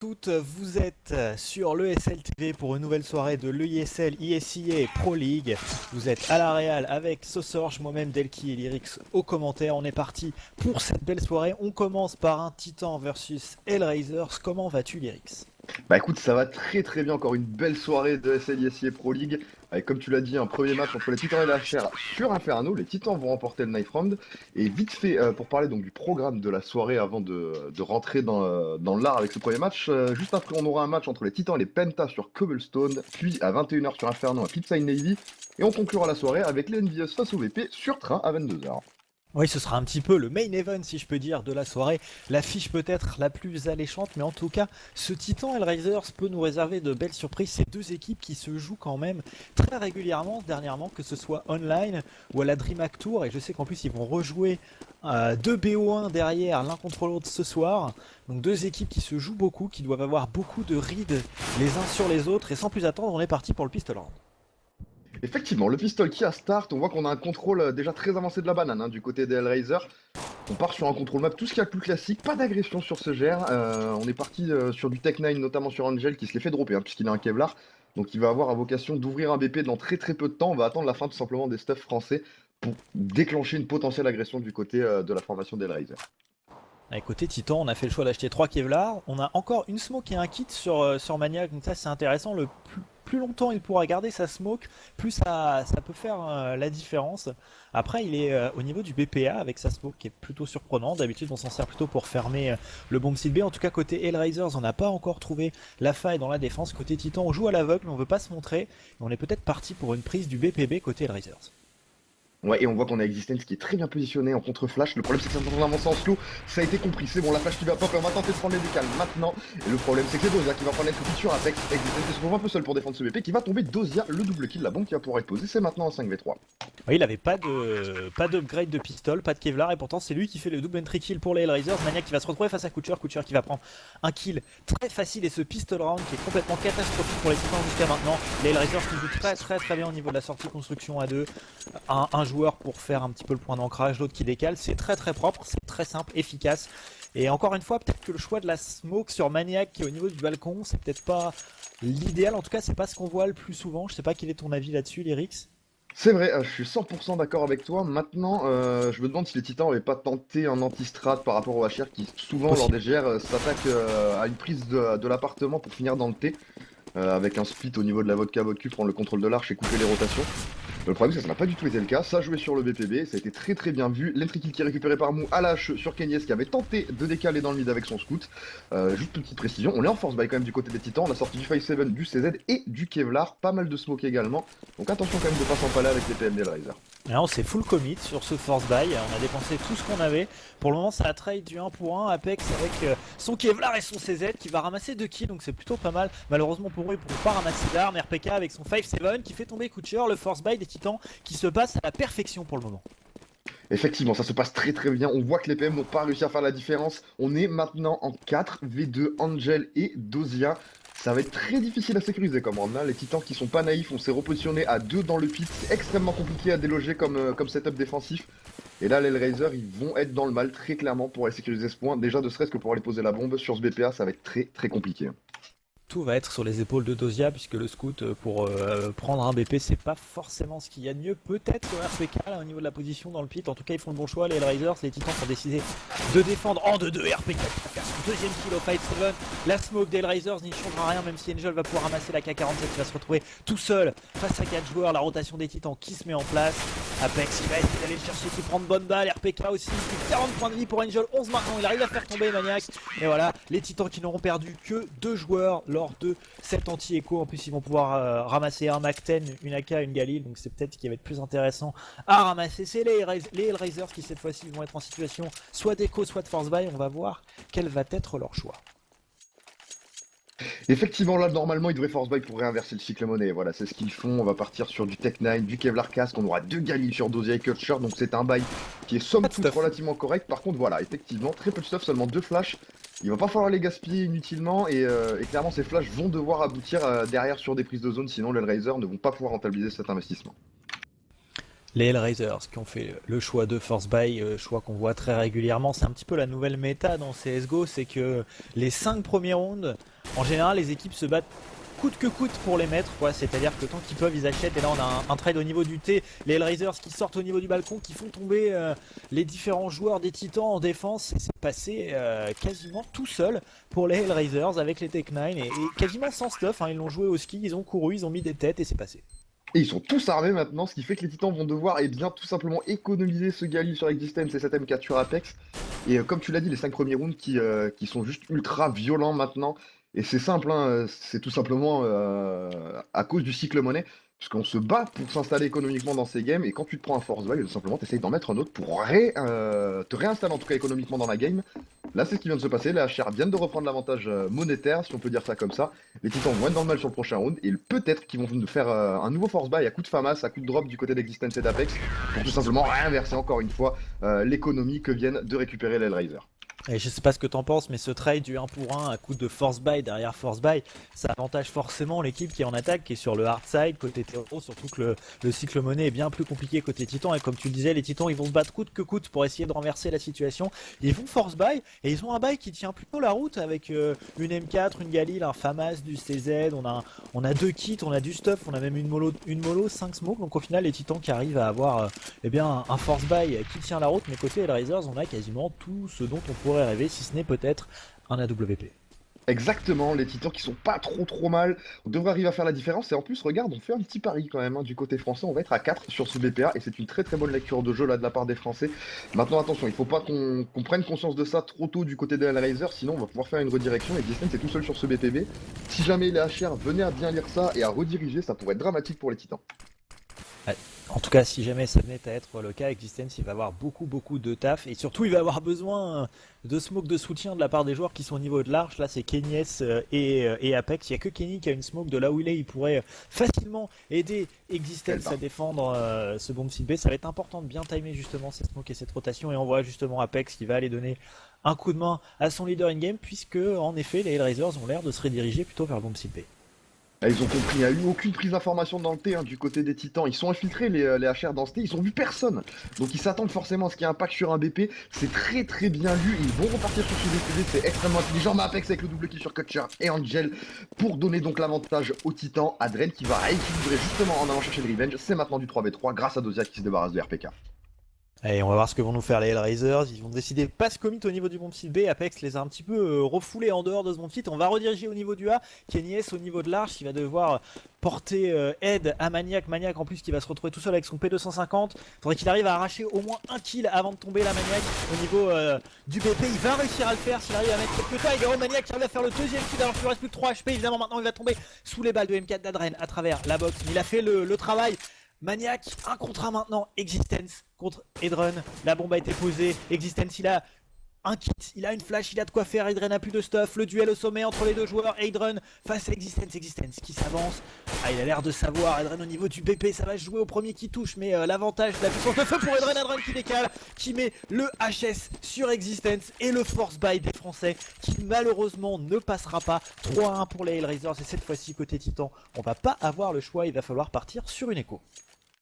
toutes, vous êtes sur l'ESL TV pour une nouvelle soirée de l'ESL ISIA Pro League. Vous êtes à la Real avec Sosorge, moi-même Delki et Lyrix aux commentaires. On est parti pour cette belle soirée. On commence par un Titan versus Hellraisers. Comment vas-tu, Lyrix? Bah écoute, ça va très très bien, encore une belle soirée de SLISIA Pro League, avec comme tu l'as dit un premier match entre les Titans et la HR sur Inferno. Les Titans vont remporter le Night Round, et vite fait pour parler donc du programme de la soirée avant de rentrer dans l'art avec ce premier match, juste après on aura un match entre les Titans et les Penta sur Cobblestone, puis à 21h sur Inferno à Flipside Navy, et on conclura la soirée avec les Envious face au VP sur Train à 22h. Oui, ce sera un petit peu le main event, si je peux dire, de la soirée. L'affiche peut-être la plus alléchante, mais en tout cas, ce Titan Hellraisers peut nous réserver de belles surprises. Ces deux équipes qui se jouent quand même très régulièrement dernièrement, que ce soit online ou à la DreamHack Tour. Et je sais qu'en plus, ils vont rejouer deux BO1 derrière, l'un contre l'autre ce soir. Donc deux équipes qui se jouent beaucoup, qui doivent avoir beaucoup de rides les uns sur les autres. Et sans plus attendre, on est parti pour le pistol round. Effectivement, le pistol qui a start, on voit qu'on a un contrôle déjà très avancé de la banane du côté des Hellraiser. On part sur un contrôle map, tout ce qu'il y a de plus classique, pas d'agression sur ce GR. On est parti sur du Tech 9, notamment sur Angel, qui se l'est fait dropper, puisqu'il a un Kevlar. Donc il va avoir à vocation d'ouvrir un BP dans très très peu de temps. On va attendre la fin tout simplement des stuffs français pour déclencher une potentielle agression du côté de la formation des Hellraiser. Côté Titan, on a fait le choix d'acheter 3 Kevlar. On a encore une smoke et un kit sur Maniac, donc ça c'est intéressant. Le plus longtemps il pourra garder sa smoke, plus ça peut faire la différence. Après, il est au niveau du BPA avec sa smoke qui est plutôt surprenant. D'habitude, on s'en sert plutôt pour fermer le bomb site B. En tout cas, côté Hellraisers, on n'a pas encore trouvé la faille dans la défense. Côté Titan, on joue à l'aveugle, on veut pas se montrer. On est peut-être parti pour une prise du BPB côté Hellraisers. Ouais, et on voit qu'on a Existence qui est très bien positionné en contre-flash. Le problème, c'est que ça avance en slow. Ça a été compris. C'est bon, la flash qui va pop. Et on va tenter de prendre les décales maintenant. Et le problème, c'est que c'est Dozia qui va prendre les sur Apex. Existence qui se trouve un peu seul pour défendre ce BP. Qui va tomber. Dozia, le double kill. La bombe qui va pouvoir être posée. C'est maintenant en 5v3. Oui, il avait pas d'upgrade de pistol, pas de Kevlar, et pourtant c'est lui qui fait le double entry kill pour les Hellraisers. Maniac qui va se retrouver face à Kutcher qui va prendre un kill très facile, et ce pistol round qui est complètement catastrophique pour les Titans jusqu'à maintenant. Les Hellraisers qui jouent très bien au niveau de la sortie construction à deux. Un joueur pour faire un petit peu le point d'ancrage, l'autre qui décale. C'est très propre, c'est très simple, efficace. Et encore une fois, peut-être que le choix de la smoke sur Maniac qui est au niveau du balcon, c'est peut-être pas l'idéal. En tout cas, c'est pas ce qu'on voit le plus souvent. Je sais pas quel est ton avis là-dessus, Lyrix. C'est vrai, je suis 100% d'accord avec toi. Maintenant, je me demande si les Titans n'avaient pas tenté un anti-strat par rapport au HR qui, souvent, lors des GR, s'attaque à une prise de l'appartement pour finir dans le T. Avec un split au niveau de la vodka prendre le contrôle de l'arche et couper les rotations. Le problème, c'est que ça n'a pas du tout été le cas. Ça a joué sur le BPB, ça a été très bien vu. L'entry kill qui est récupéré par Mou à l'âge sur Kenyes qui avait tenté de décaler dans le mid avec son scout. Juste une petite précision, on est en force buy quand même du côté des Titans. On a sorti du 5-7, du CZ et du Kevlar. Pas mal de smoke également. Donc attention quand même de pas s'empaler avec les PM Hellraiser. Alors c'est full commit sur ce force buy, on a dépensé tout ce qu'on avait. Pour le moment ça a trade du 1 pour 1, Apex avec son Kevlar et son CZ qui va ramasser 2 kills, donc c'est plutôt pas mal. Malheureusement pour eux ils ne pourront pas ramasser d'armes. RPK avec son 5-7 qui fait tomber Kutcher, le force buy des Titans qui se passe à la perfection pour le moment. Effectivement, ça se passe très bien. On voit que les PM n'ont pas réussi à faire la différence. On est maintenant en 4v2, Angel et Dozia. Ça va être très difficile à sécuriser comme round. Les Titans qui sont pas naïfs, on s'est repositionné à 2 dans le pit. C'est extrêmement compliqué à déloger comme setup défensif. Et là, les Hellraisers, ils vont être dans le mal très clairement pour aller sécuriser ce point. Déjà, ne serait-ce que pour aller poser la bombe sur ce BPA, ça va être très compliqué. Tout va être sur les épaules de Dozia puisque le scout pour prendre un BP c'est pas forcément ce qu'il y a de mieux. Peut-être sur RPK là, au niveau de la position dans le pit. En tout cas ils font le bon choix les Hellraisers. Les Titans ont décidé de défendre en 2-2. RPK qui va faire son deuxième kill au 5-7. La smoke des Hellraisers n'y changera rien même si Angel va pouvoir ramasser la K47 qui va se retrouver tout seul face à 4 joueurs. La rotation des Titans qui se met en place. Apex il va essayer d'aller le chercher qui prend de bonnes balles. RPK aussi, 40 points de vie pour Angel, 11 maintenant. Il arrive à faire tomber Maniac. Et voilà, les Titans qui n'auront perdu que 2 joueurs lors de cet anti-écho. En plus ils vont pouvoir ramasser un Mac-10, une AK, une Galil, donc c'est peut-être ce qui va être plus intéressant à ramasser. C'est les Hellraisers qui cette fois-ci vont être en situation soit d'écho soit de force buy. On va voir quel va être leur choix. Effectivement, là, normalement, ils devraient force buy pour réinverser le cycle monnaie. Voilà, c'est ce qu'ils font. On va partir sur du Tech 9, du Kevlar Casque. On aura 2 Galil sur Dozia et Kutcher. Donc, c'est un buy qui est somme toute relativement correct. Par contre, voilà, effectivement, très peu de stuff, seulement 2 flashs. Il va pas falloir les gaspiller inutilement. Et clairement, ces flashs vont devoir aboutir derrière sur des prises de zone. Sinon, les Hellraisers ne vont pas pouvoir rentabiliser cet investissement. Les Hellraisers qui ont fait le choix de force buy, choix qu'on voit très régulièrement. C'est un petit peu la nouvelle méta dans CSGO, c'est que les 5 premiers rounds en général les équipes se battent coûte que coûte pour les mettre, quoi. C'est-à-dire que tant qu'ils peuvent ils achètent, et là on a un trade au niveau du T, les Hellraisers qui sortent au niveau du balcon, qui font tomber les différents joueurs des Titans en défense, et c'est passé quasiment tout seul pour les Hellraisers avec les Tech9 et quasiment sans stuff, hein. Ils l'ont joué au ski, ils ont couru, ils ont mis des têtes et c'est passé. Et ils sont tous armés maintenant, ce qui fait que les titans vont devoir bien tout simplement économiser ce Gali sur Existence et cette MK sur Apex. Et comme tu l'as dit, les 5 premiers rounds qui sont juste ultra violents maintenant. Et c'est simple, hein, c'est tout simplement à cause du cycle monnaie. Puisqu'on se bat pour s'installer économiquement dans ces games, et quand tu te prends un force buy, tout simplement t'essayes d'en mettre un autre pour te réinstaller en tout cas économiquement dans la game. Là c'est ce qui vient de se passer, les HR viennent de reprendre l'avantage monétaire, si on peut dire ça comme ça. Les titans vont être dans le mal sur le prochain round, et peut-être qu'ils vont faire un nouveau force buy à coup de FAMAS, à coup de drop du côté d'Existence et d'Apex, pour tout simplement réinverser encore une fois l'économie que viennent de récupérer les Hellraisers. Et je sais pas ce que t'en penses, mais ce trade du 1 pour 1 à coup de force buy derrière force buy, ça avantage forcément l'équipe qui est en attaque, qui est sur le hard side côté terreau, surtout que le cycle monnaie est bien plus compliqué côté titan. Et comme tu le disais, les titans ils vont se battre coûte que coûte pour essayer de renverser la situation. Ils vont force buy et ils ont un buy qui tient plutôt la route avec une M4, une Galil, un FAMAS, du CZ. On a 2 kits, on a du stuff, on a même une mollo, 5 smokes. Donc au final, les titans qui arrivent à avoir un force buy qui tient la route, mais côté Hellraisers, on a quasiment tout ce dont on pourrait rêver, si ce n'est peut-être un AWP. Exactement, les titans qui sont pas trop mal, on devrait arriver à faire la différence, et en plus regarde, on fait un petit pari quand même, hein, du côté français, on va être à 4 sur ce BPA, et c'est une très bonne lecture de jeu là de la part des Français. Maintenant attention, il faut pas qu'on prenne conscience de ça trop tôt du côté des Hellraisers, sinon on va pouvoir faire une redirection, et Existence est tout seul sur ce BPB. Si jamais les HR venaient à bien lire ça et à rediriger, ça pourrait être dramatique pour les titans. Ouais. En tout cas, si jamais ça venait à être le cas, Existence, il va avoir beaucoup de taf, et surtout il va avoir besoin de smoke de soutien de la part des joueurs qui sont au niveau de l'arche. Là c'est Kenyes et Apex, il n'y a que Kenny qui a une smoke de là où il pourrait facilement aider Existence à défendre ce bomb site B. Ça va être important de bien timer justement cette smoke et cette rotation, et on voit justement Apex qui va aller donner un coup de main à son leader in-game, puisque en effet les Hellraisers ont l'air de se rediriger plutôt vers le bomb site B. Ils ont compris, il n'y a eu aucune prise d'information dans le T, hein, du côté des titans. Ils sont infiltrés les HR dans ce T, ils ont vu personne. Donc ils s'attendent forcément à ce qu'il y ait un pack sur un BP. C'est très bien lu, ils vont repartir sur ce BPD, c'est extrêmement intelligent. Mais Apex avec le double kill sur Kutcher et Angel pour donner donc l'avantage aux titans. Adren qui va rééquilibrer justement en allant chercher le revenge. C'est maintenant du 3v3 grâce à Dozia qui se débarrasse de RPK. Et on va voir ce que vont nous faire les Hellraisers. Ils vont décider de pas se commit au niveau du bomb site B. Apex les a un petit peu refoulés en dehors de ce bomb site. On va rediriger au niveau du A. Kenyes au niveau de l'arche, il va devoir porter aide à Maniac. Maniac en plus qui va se retrouver tout seul avec son P250. Faudrait qu'il arrive à arracher au moins un kill avant de tomber la Maniac au niveau du BP. Il va réussir à le faire s'il arrive à mettre quelques tags. Et Maniac qui arrive à faire le deuxième kill alors qu'il lui reste plus que 3 HP. Évidemment maintenant il va tomber sous les balles de M4 d'Adren à travers la box. Mais il a fait le travail. Maniac, un contre un maintenant, Existence contre Edrun, la bombe a été posée, Existence il a un kit, il a une flash, il a de quoi faire, Edrun a plus de stuff, le duel au sommet entre les deux joueurs, Edrun face à Existence qui s'avance, il a l'air de savoir, Edrun au niveau du BP ça va se jouer au premier qui touche, mais l'avantage de la puissance de feu pour Edrun qui décale, qui met le HS sur Existence et le force buy des Français qui malheureusement ne passera pas. 3-1 pour les Hellraisers et cette fois-ci côté Titan, on va pas avoir le choix, il va falloir partir sur une écho.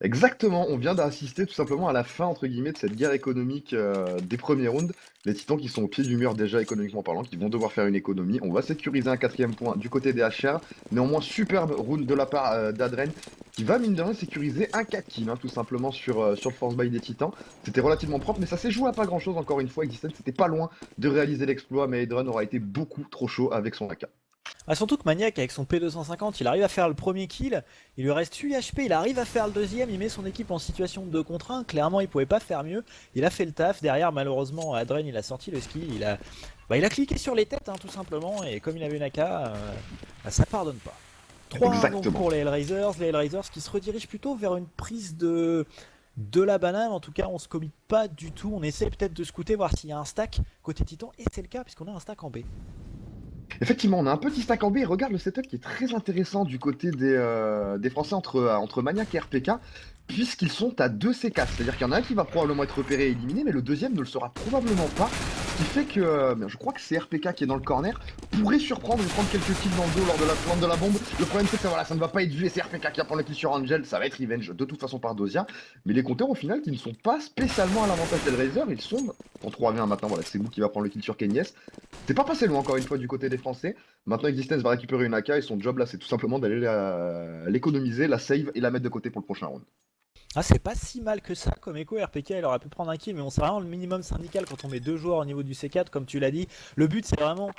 Exactement, on vient d'assister tout simplement à la fin entre guillemets de cette guerre économique des premiers rounds. Les titans qui sont au pied du mur déjà économiquement parlant, qui vont devoir faire une économie. On va sécuriser un 4ème point du côté des HR. Néanmoins, superbe round de la part d'Adren qui va mine de rien sécuriser un 4 kill tout simplement sur le force buy des titans. C'était relativement propre, mais ça s'est joué à pas grand chose encore une fois. Existence c'était pas loin de réaliser l'exploit, mais Adren aura été beaucoup trop chaud avec son AK. Surtout que Maniac avec son P250 il arrive à faire le premier kill, il lui reste 8 HP, il arrive à faire le deuxième, il met son équipe en situation de 2 contre 1, clairement il pouvait pas faire mieux, il a fait le taf, derrière malheureusement Adren il a sorti le skill, il a cliqué sur les têtes tout simplement, et comme il avait une AK, ça pardonne pas. 3-1 donc pour les Hellraisers qui se redirigent plutôt vers une prise de la banane, en tout cas on se commit pas du tout, on essaie peut-être de scouter voir s'il y a un stack côté Titan, et c'est le cas puisqu'on a un stack en B. Effectivement, on a un petit stack en B et regarde le setup qui est très intéressant du côté des Français entre Maniac et RPK, puisqu'ils sont à 2 C4, c'est-à-dire qu'il y en a un qui va probablement être repéré et éliminé, mais le deuxième ne le sera probablement pas, ce qui fait que je crois que c'est RPK qui est dans le corner, pourrait surprendre et prendre quelques kills dans le dos lors de la plante de la bombe. Le problème c'est que ça ne va pas être vu et c'est RPK qui va prendre le kill sur Angel, ça va être revenge de toute façon par Dozia. Mais les compteurs au final qui ne sont pas spécialement à l'avantage d'Hellraiser, ils sont en 3v1 maintenant, voilà c'est vous qui va prendre le kill sur Kenyes. C'est pas passé loin encore une fois du côté des Français. Maintenant Existence va récupérer une AK et son job là c'est tout simplement d'aller l'économiser, la save et la mettre de côté pour le prochain round. Ah, c'est pas si mal que ça comme écho. RPK il aurait pu prendre un kill, mais on sait vraiment le minimum syndical quand on met 2 joueurs au niveau du C4 comme tu l'as dit. Le but c'est vraiment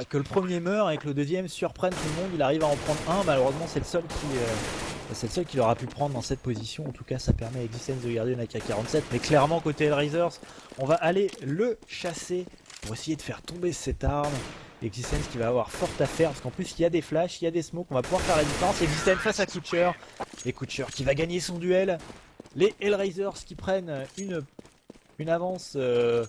que le premier meure et que le deuxième surprenne tout le monde. Il arrive à en prendre un, malheureusement c'est le seul qu'il aura pu prendre dans cette position. En tout cas ça permet à Existence de garder une AK-47, mais clairement côté Hellraisers on va aller le chasser pour essayer de faire tomber cette arme. Existence qui va avoir fort à faire parce qu'en plus il y a des flashs, il y a des smokes, on va pouvoir faire la différence. Existence face à Kutcher, et Kutcher qui va gagner son duel. Les Hellraisers qui prennent une avance non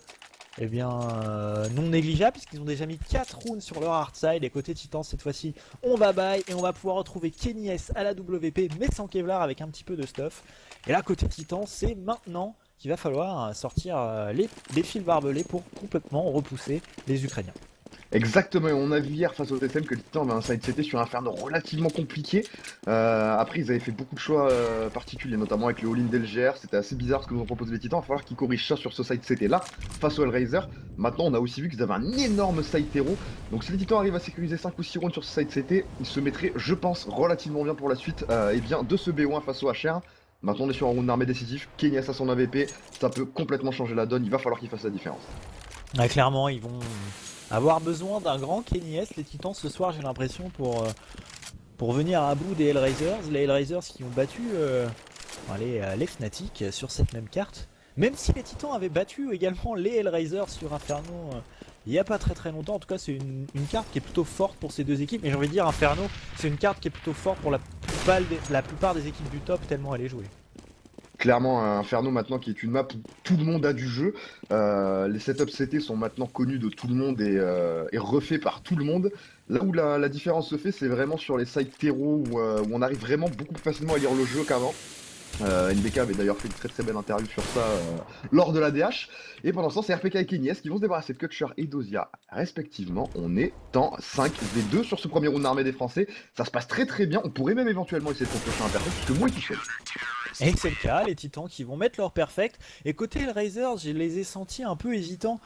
négligeable puisqu'ils ont déjà mis 4 rounds sur leur hard side. Et côté Titan cette fois-ci on va buy et on va pouvoir retrouver Kenny S à la WP mais sans Kevlar avec un petit peu de stuff. Et là côté Titan c'est maintenant qu'il va falloir sortir les fils barbelés pour complètement repousser les Ukrainiens. Exactement, on a vu hier face au TSM que le Titan avait un side CT sur Inferno relativement compliqué. Après, ils avaient fait beaucoup de choix particuliers, notamment avec le all-in d'LGR. C'était assez bizarre ce que nous ont proposé les Titans. Il va falloir qu'ils corrigent ça sur ce side CT là face au Hellraiser. Maintenant, on a aussi vu qu'ils avaient un énorme side terreau. Donc, si les Titans arrivent à sécuriser 5 ou 6 rounds sur ce side CT, ils se mettraient, je pense, relativement bien pour la suite de ce BO1 face au HR. Maintenant, on est sur un round armé décisif. Kenyes à son AVP, ça peut complètement changer la donne. Il va falloir qu'ils fassent la différence. Ouais, clairement, ils vont avoir besoin d'un grand Kenny S, les Titans ce soir j'ai l'impression pour venir à bout des Hellraisers. Les Hellraisers qui ont battu les Fnatic sur cette même carte. Même si les Titans avaient battu également les Hellraisers sur Inferno il n'y a pas très longtemps. En tout cas c'est une carte qui est plutôt forte pour ces deux équipes. Mais j'ai envie de dire Inferno c'est une carte qui est plutôt forte pour la plupart des équipes du top tellement elle est jouée. Clairement, Inferno maintenant qui est une map où tout le monde a du jeu. Les setups CT sont maintenant connus de tout le monde et refaits par tout le monde. Là où la différence se fait, c'est vraiment sur les sites terreaux où on arrive vraiment beaucoup plus facilement à lire le jeu qu'avant. NBK avait d'ailleurs fait une très belle interview sur ça lors de la DH. Et pendant ce temps, c'est RPK et Kenyes qui vont se débarrasser de Kutcher et Dozia respectivement. On est en 5v2 sur ce premier round armé des Français. Ça se passe très bien. On pourrait même éventuellement essayer de conclure un perfect puisque moi est tout seul. Et c'est le cas, les Titans qui vont mettre leur perfect. Et côté Hellraisers, je les ai sentis un peu hésitants.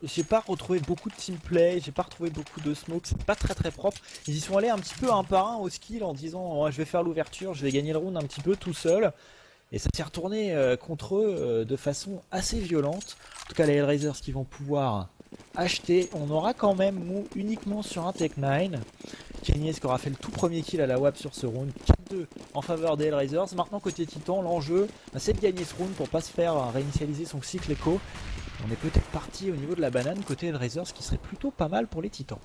J'ai pas retrouvé beaucoup de teamplay, j'ai pas retrouvé beaucoup de smoke, c'est pas très propre. Ils y sont allés un petit peu un par un au skill en disant oh, je vais faire l'ouverture, je vais gagner le round un petit peu tout seul. Et ça s'est retourné contre eux de façon assez violente. En tout cas les Hellraisers qui vont pouvoir acheter. On aura quand même Mou uniquement sur un Tech9. Kenyes qui aura fait le tout premier kill à la WAP sur ce round. 4-2 en faveur des Hellraisers. Maintenant côté Titan, l'enjeu c'est de gagner ce round pour pas se faire réinitialiser son cycle écho. On est peut-être parti au niveau de la banane côté Hellraisers, ce qui serait plutôt pas mal pour les Titans.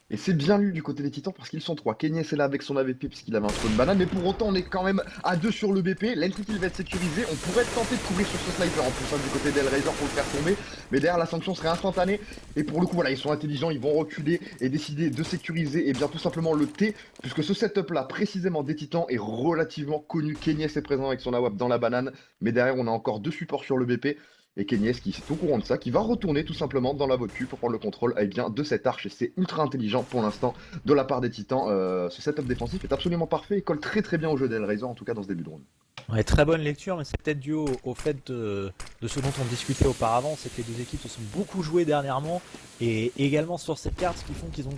Et c'est bien lu du côté des Titans parce qu'ils sont 3. Kenyes est là avec son AVP puisqu'il avait un spawn banane. Mais pour autant, on est quand même à 2 sur le BP. L'entry kill va être sécurisé. On pourrait tenter de couvrir sur ce sniper en plus du côté d'Hellraiser pour le faire tomber. Mais derrière, la sanction serait instantanée. Et pour le coup, voilà, ils sont intelligents. Ils vont reculer et décider de sécuriser et bien tout simplement le T. Puisque ce setup là, précisément des Titans, est relativement connu. Kenyes est présent avec son AWP dans la banane. Mais derrière, on a encore 2 supports sur le BP. Et Kenyes qui est au courant de ça, qui va retourner tout simplement dans la voiture pour prendre le contrôle de cette arche. Et c'est ultra intelligent pour l'instant de la part des Titans. Ce setup défensif est absolument parfait et colle très bien au jeu d'Hellraiser, en tout cas dans ce début de round. Ouais, très bonne lecture, mais c'est peut-être dû au fait de ce dont on discutait auparavant, c'est que les deux équipes se sont beaucoup jouées dernièrement. Et également sur cette carte, ce qui font qu'ils ont,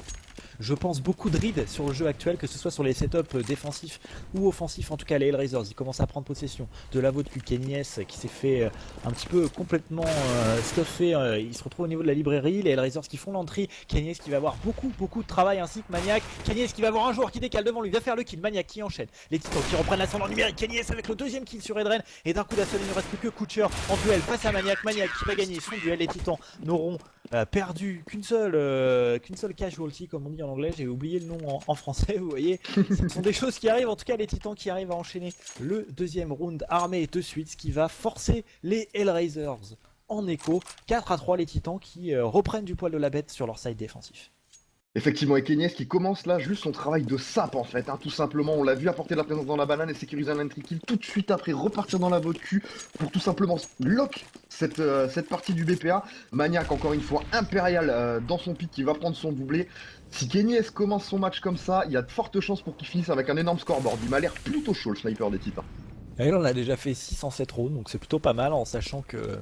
je pense, beaucoup de read sur le jeu actuel, que ce soit sur les setups défensifs ou offensifs. En tout cas les Hellraisers, ils commencent à prendre possession de la vote Kenyes qui s'est fait un petit peu complètement stuffé. Il se retrouve au niveau de la librairie. Les Hellraisers qui font l'entrée, Kenyes qui va avoir beaucoup de travail, ainsi que Maniac. Kenyes qui va avoir un joueur qui décale devant lui, va faire le kill. Maniac qui enchaîne. Les Titans qui reprennent l'ascendant numérique. Kenyes avec le deuxième kill sur Edren. Et d'un coup d'assaut, il ne reste plus que Kutcher en duel face à Maniac. Maniac qui va gagner son duel. Les Titans n'auront perdu qu'une seule casualty, comme on dit en anglais. J'ai oublié le nom en français, vous voyez. Ce sont des choses qui arrivent. En tout cas, les Titans qui arrivent à enchaîner le deuxième round armé de suite, ce qui va forcer les Hellraisers en écho. 4-3 les Titans qui reprennent du poil de la bête sur leur side défensif. Effectivement, et Kenyes qui commence là juste son travail de sape en fait, hein, tout simplement. On l'a vu apporter de la présence dans la banane et sécuriser un entry kill tout de suite après, repartir dans la vote Q pour tout simplement lock cette partie du BPA. Maniac, encore une fois, impérial dans son pic qui va prendre son doublé. Si Kenyes commence son match comme ça, il y a de fortes chances pour qu'il finisse avec un énorme scoreboard. Il m'a l'air plutôt chaud le sniper des Titans. Et là, on a déjà fait 6 en 7 rounds, donc c'est plutôt pas mal en sachant que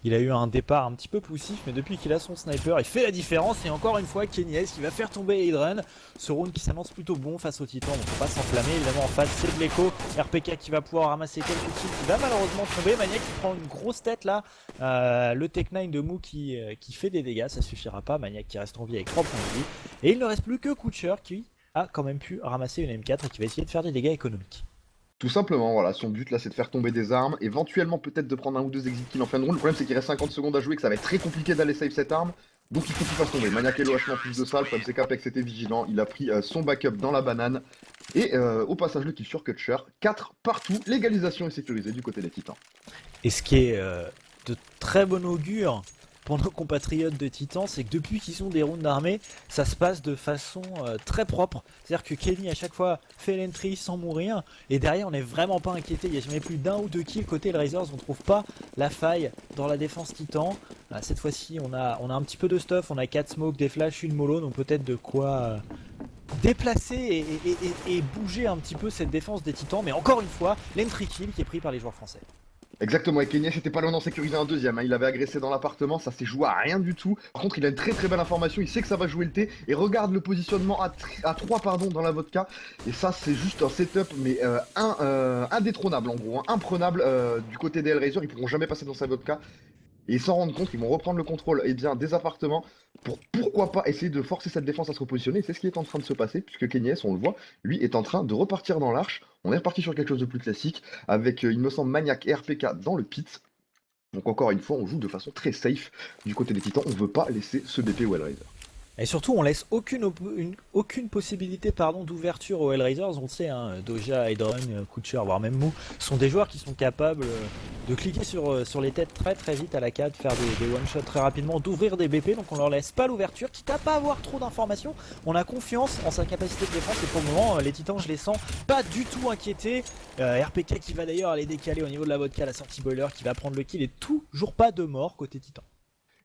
il a eu un départ un petit peu poussif, mais depuis qu'il a son sniper, il fait la différence. Et encore une fois, Kenyes qui va faire tomber Hydran. Ce round qui s'annonce plutôt bon face au Titan, donc faut pas s'enflammer. Évidemment, en face, c'est Bleko. RPK qui va pouvoir ramasser quelques kills, qui va malheureusement tomber. Maniac qui prend une grosse tête là. Le Tech 9 de Mou qui fait des dégâts, ça suffira pas. Maniac qui reste en vie avec 3 points de vie. Et il ne reste plus que Kutcher qui a quand même pu ramasser une M4 et qui va essayer de faire des dégâts économiques. Tout simplement, voilà, son but là c'est de faire tomber des armes, éventuellement peut-être de prendre un ou deux exit kills en fin de round. Le problème c'est qu'il reste 50 secondes à jouer, que ça va être très compliqué d'aller save cette arme, donc il faut qu'il fasse tomber. Maniac et l'OHM en plus de ça, le problème c'est qu'Apex était vigilant, il a pris son backup dans la banane, et au passage le kill sur Kutcher, 4 partout, légalisation et sécurisée du côté des Titans. Et ce qui est de très bon augure pour nos compatriotes de Titan, c'est que depuis qu'ils ont des rounds d'armée, ça se passe de façon très propre. C'est-à-dire que Kenny à chaque fois fait l'entry sans mourir, et derrière on n'est vraiment pas inquiété. Il n'y a jamais plus d'un ou deux kills côté Hellraisers, on trouve pas la faille dans la défense Titan. Cette fois-ci on a un petit peu de stuff, on a 4 smokes, des flashs, une mollo, donc peut-être de quoi déplacer et bouger un petit peu cette défense des Titans. Mais encore une fois, l'entry kill qui est pris par les joueurs français. Exactement, et Kenyes était pas loin d'en sécuriser un deuxième, hein. Il avait agressé dans l'appartement, ça s'est joué à rien du tout. Par contre il a une très belle information, il sait que ça va jouer le T, et regarde le positionnement à 3 pardon, dans la vodka, et ça c'est juste un setup mais indétrônable en gros, hein, imprenable du côté des Hellraisers, ils pourront jamais passer dans sa vodka. Et ils s'en rendent compte, ils vont reprendre le contrôle des appartements pour pourquoi pas essayer de forcer cette défense à se repositionner. Et c'est ce qui est en train de se passer, puisque Kenyes, on le voit, lui est en train de repartir dans l'arche. On est reparti sur quelque chose de plus classique, avec, il me semble, Maniac et RPK dans le pit. Donc encore une fois, on joue de façon très safe du côté des Titans. On veut pas laisser ce BP au Hellraiser. Et surtout, on laisse aucune possibilité d'ouverture aux Hellraisers. On le sait, hein, Doja, Hydron, Kutcher, voire même Mou, sont des joueurs qui sont capables de cliquer sur les têtes très vite à la CAD, faire des one-shots très rapidement, d'ouvrir des BP. Donc on leur laisse pas l'ouverture, quitte à pas avoir trop d'informations. On a confiance en sa capacité de défense et pour le moment, les Titans, je les sens pas du tout inquiétés. RPK qui va d'ailleurs aller décaler au niveau de la vodka, la sortie boiler, qui va prendre le kill et toujours pas de mort côté Titan.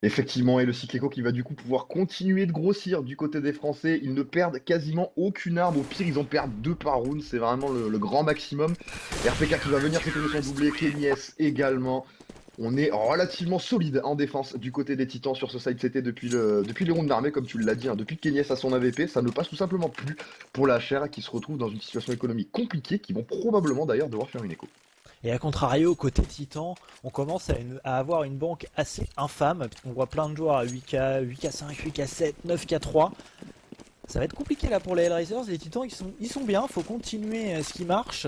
Effectivement, et le Cycleco qui va du coup pouvoir continuer de grossir du côté des Français. Ils ne perdent quasiment aucune arme. Au pire, ils en perdent 2 par round. C'est vraiment le grand maximum. RPK qui va venir sécuriser son doublé. Kenyes également. On est relativement solide en défense du côté des Titans sur ce side CT depuis les rounds d'armée, comme tu l'as dit. Hein, depuis que Kenyes a son AVP, ça ne passe tout simplement plus pour la HR qui se retrouve dans une situation économique compliquée, qui vont probablement d'ailleurs devoir faire une écho. Et à contrario, côté Titan, on commence à avoir une banque assez infâme, puisqu'on voit plein de joueurs à 8K, 8K5, 8K7, 9K3. Ça va être compliqué là pour les Hellraisers, les Titans ils sont bien, faut continuer ce qui marche.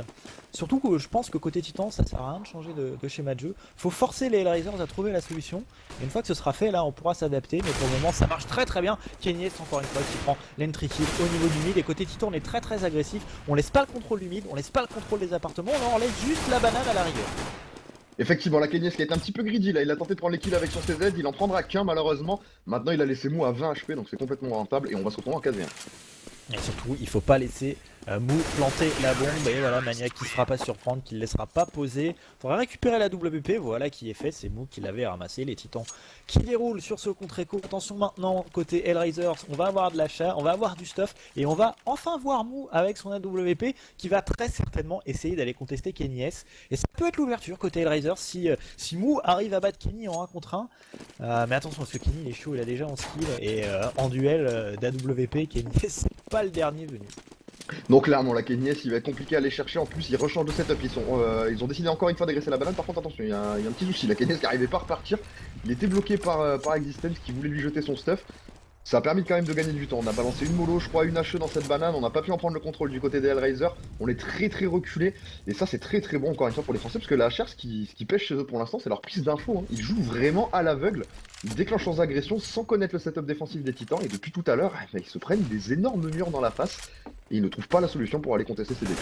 Surtout que je pense que côté Titan ça sert à rien de changer de schéma de jeu. Faut forcer les Hellraisers à trouver la solution. Et une fois que ce sera fait là on pourra s'adapter. Mais pour le moment ça marche très bien. Kenyes encore une fois qui prend l'entry kill au niveau du mid. Et côté Titan on est très agressif. On laisse pas le contrôle du mid, on laisse pas le contrôle des appartements, on leur laisse juste la banane à la rigueur. Effectivement, la Kenyes qui a été un petit peu greedy là, il a tenté de prendre les kills avec son CZ, il en prendra qu'un malheureusement. Maintenant il a laissé Mou à 20 HP donc c'est complètement rentable et on va se retrouver en 4v1. Et surtout, il faut pas laisser Mou planter la bombe. Et voilà, Maniac qui se fera pas surprendre, qui ne laissera pas poser. Il faudra récupérer la WP. Voilà qui est fait. C'est Mou qui l'avait ramassé. Les Titans qui déroulent sur ce contre-écho. Attention maintenant, côté Hellraisers, on va avoir de l'achat, on va avoir du stuff. Et on va enfin voir Mou avec son AWP qui va très certainement essayer d'aller contester Kenyes. Et ça peut être l'ouverture côté Hellraisers si Mou arrive à battre Kenny en 1 contre 1. Mais attention parce que Kenny il est chaud, il a déjà en skill. Et en duel d'AWP, Kenny c'est pas le dernier venu. Donc clairement la Kenyes il va être compliqué à aller chercher, en plus ils rechangent de setup, ils ont décidé encore une fois d'agresser la banane. Par contre attention, il y a un petit souci, la Kenyes qui arrivait pas à repartir, il était bloqué par Existence qui voulait lui jeter son stuff. Ça a permis quand même de gagner du temps, on a balancé une mollo, je crois une HE dans cette banane, on n'a pas pu en prendre le contrôle du côté des Hellraisers, on est très reculé, et ça c'est très bon encore une fois pour les Français, parce que la HR ce qui pêche chez eux pour l'instant c'est leur piste d'info, hein. Ils jouent vraiment à l'aveugle, ils déclenchent leurs agressions sans connaître le setup défensif des Titans, et depuis tout à l'heure, ils se prennent des énormes murs dans la face, et ils ne trouvent pas la solution pour aller contester ces défis.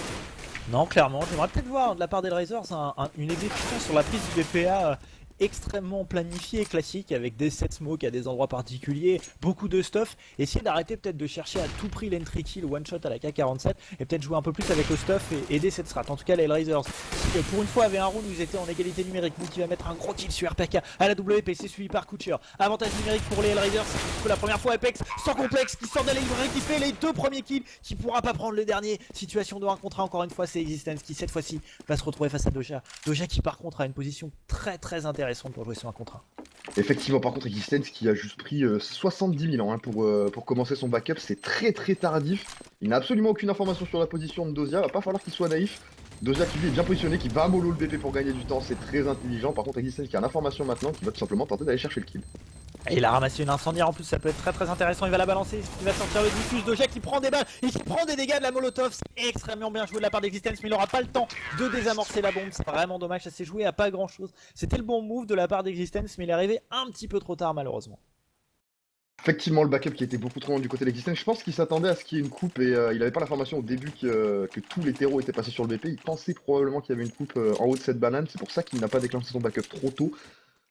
Non, clairement, j'aimerais peut-être voir de la part des Hellraisers une exécution sur la prise du BPA extrêmement planifié et classique avec des sets smoke à des endroits particuliers, beaucoup de stuff. Essayer d'arrêter peut-être de chercher à tout prix l'entry kill one shot à la K47 et peut-être jouer un peu plus avec le stuff et aider cette strat. En tout cas, les Hellraisers, qui pour une fois avaient un round où ils étaient en égalité numérique, Mood qui va mettre un gros kill sur RPK à la WP, c'est suivi par Kutcher. Avantage numérique pour les Hellraisers, c'est la première fois Apex sans complexe qui sort de la librairie, qui fait les 2 premiers kills, qui pourra pas prendre le dernier. Situation de 1 contre 1, encore une fois, c'est Existence qui cette fois-ci va se retrouver face à Doja. Doja qui par contre a une position très intéressante pour jouer sur 1 contre 1. Effectivement, par contre, Existence qui a juste pris 70 000 ans hein, pour commencer son backup, c'est très tardif. Il n'a absolument aucune information sur la position de Dozia, va pas falloir qu'il soit naïf. Dozia qui lui est bien positionné, qui va mollo le BP pour gagner du temps, c'est très intelligent. Par contre, Existence qui a l'information maintenant, qui va tout simplement tenter d'aller chercher le kill. Et il a ramassé une incendiaire en plus, ça peut être très intéressant, il va la balancer, il va sortir le diffuse, Doja qui prend des balles et qui prend des dégâts de la molotov, c'est extrêmement bien joué de la part d'Existence, mais il n'aura pas le temps de désamorcer la bombe, c'est vraiment dommage, ça s'est joué à pas grand chose. C'était le bon move de la part d'Existence, mais il est arrivé un petit peu trop tard malheureusement. Effectivement, le backup qui était beaucoup trop loin du côté d'Existence, je pense qu'il s'attendait à ce qu'il y ait une coupe et il avait pas l'information au début que tous les terreaux étaient passés sur le BP, il pensait probablement qu'il y avait une coupe en haut de cette banane, c'est pour ça qu'il n'a pas déclenché son backup trop tôt.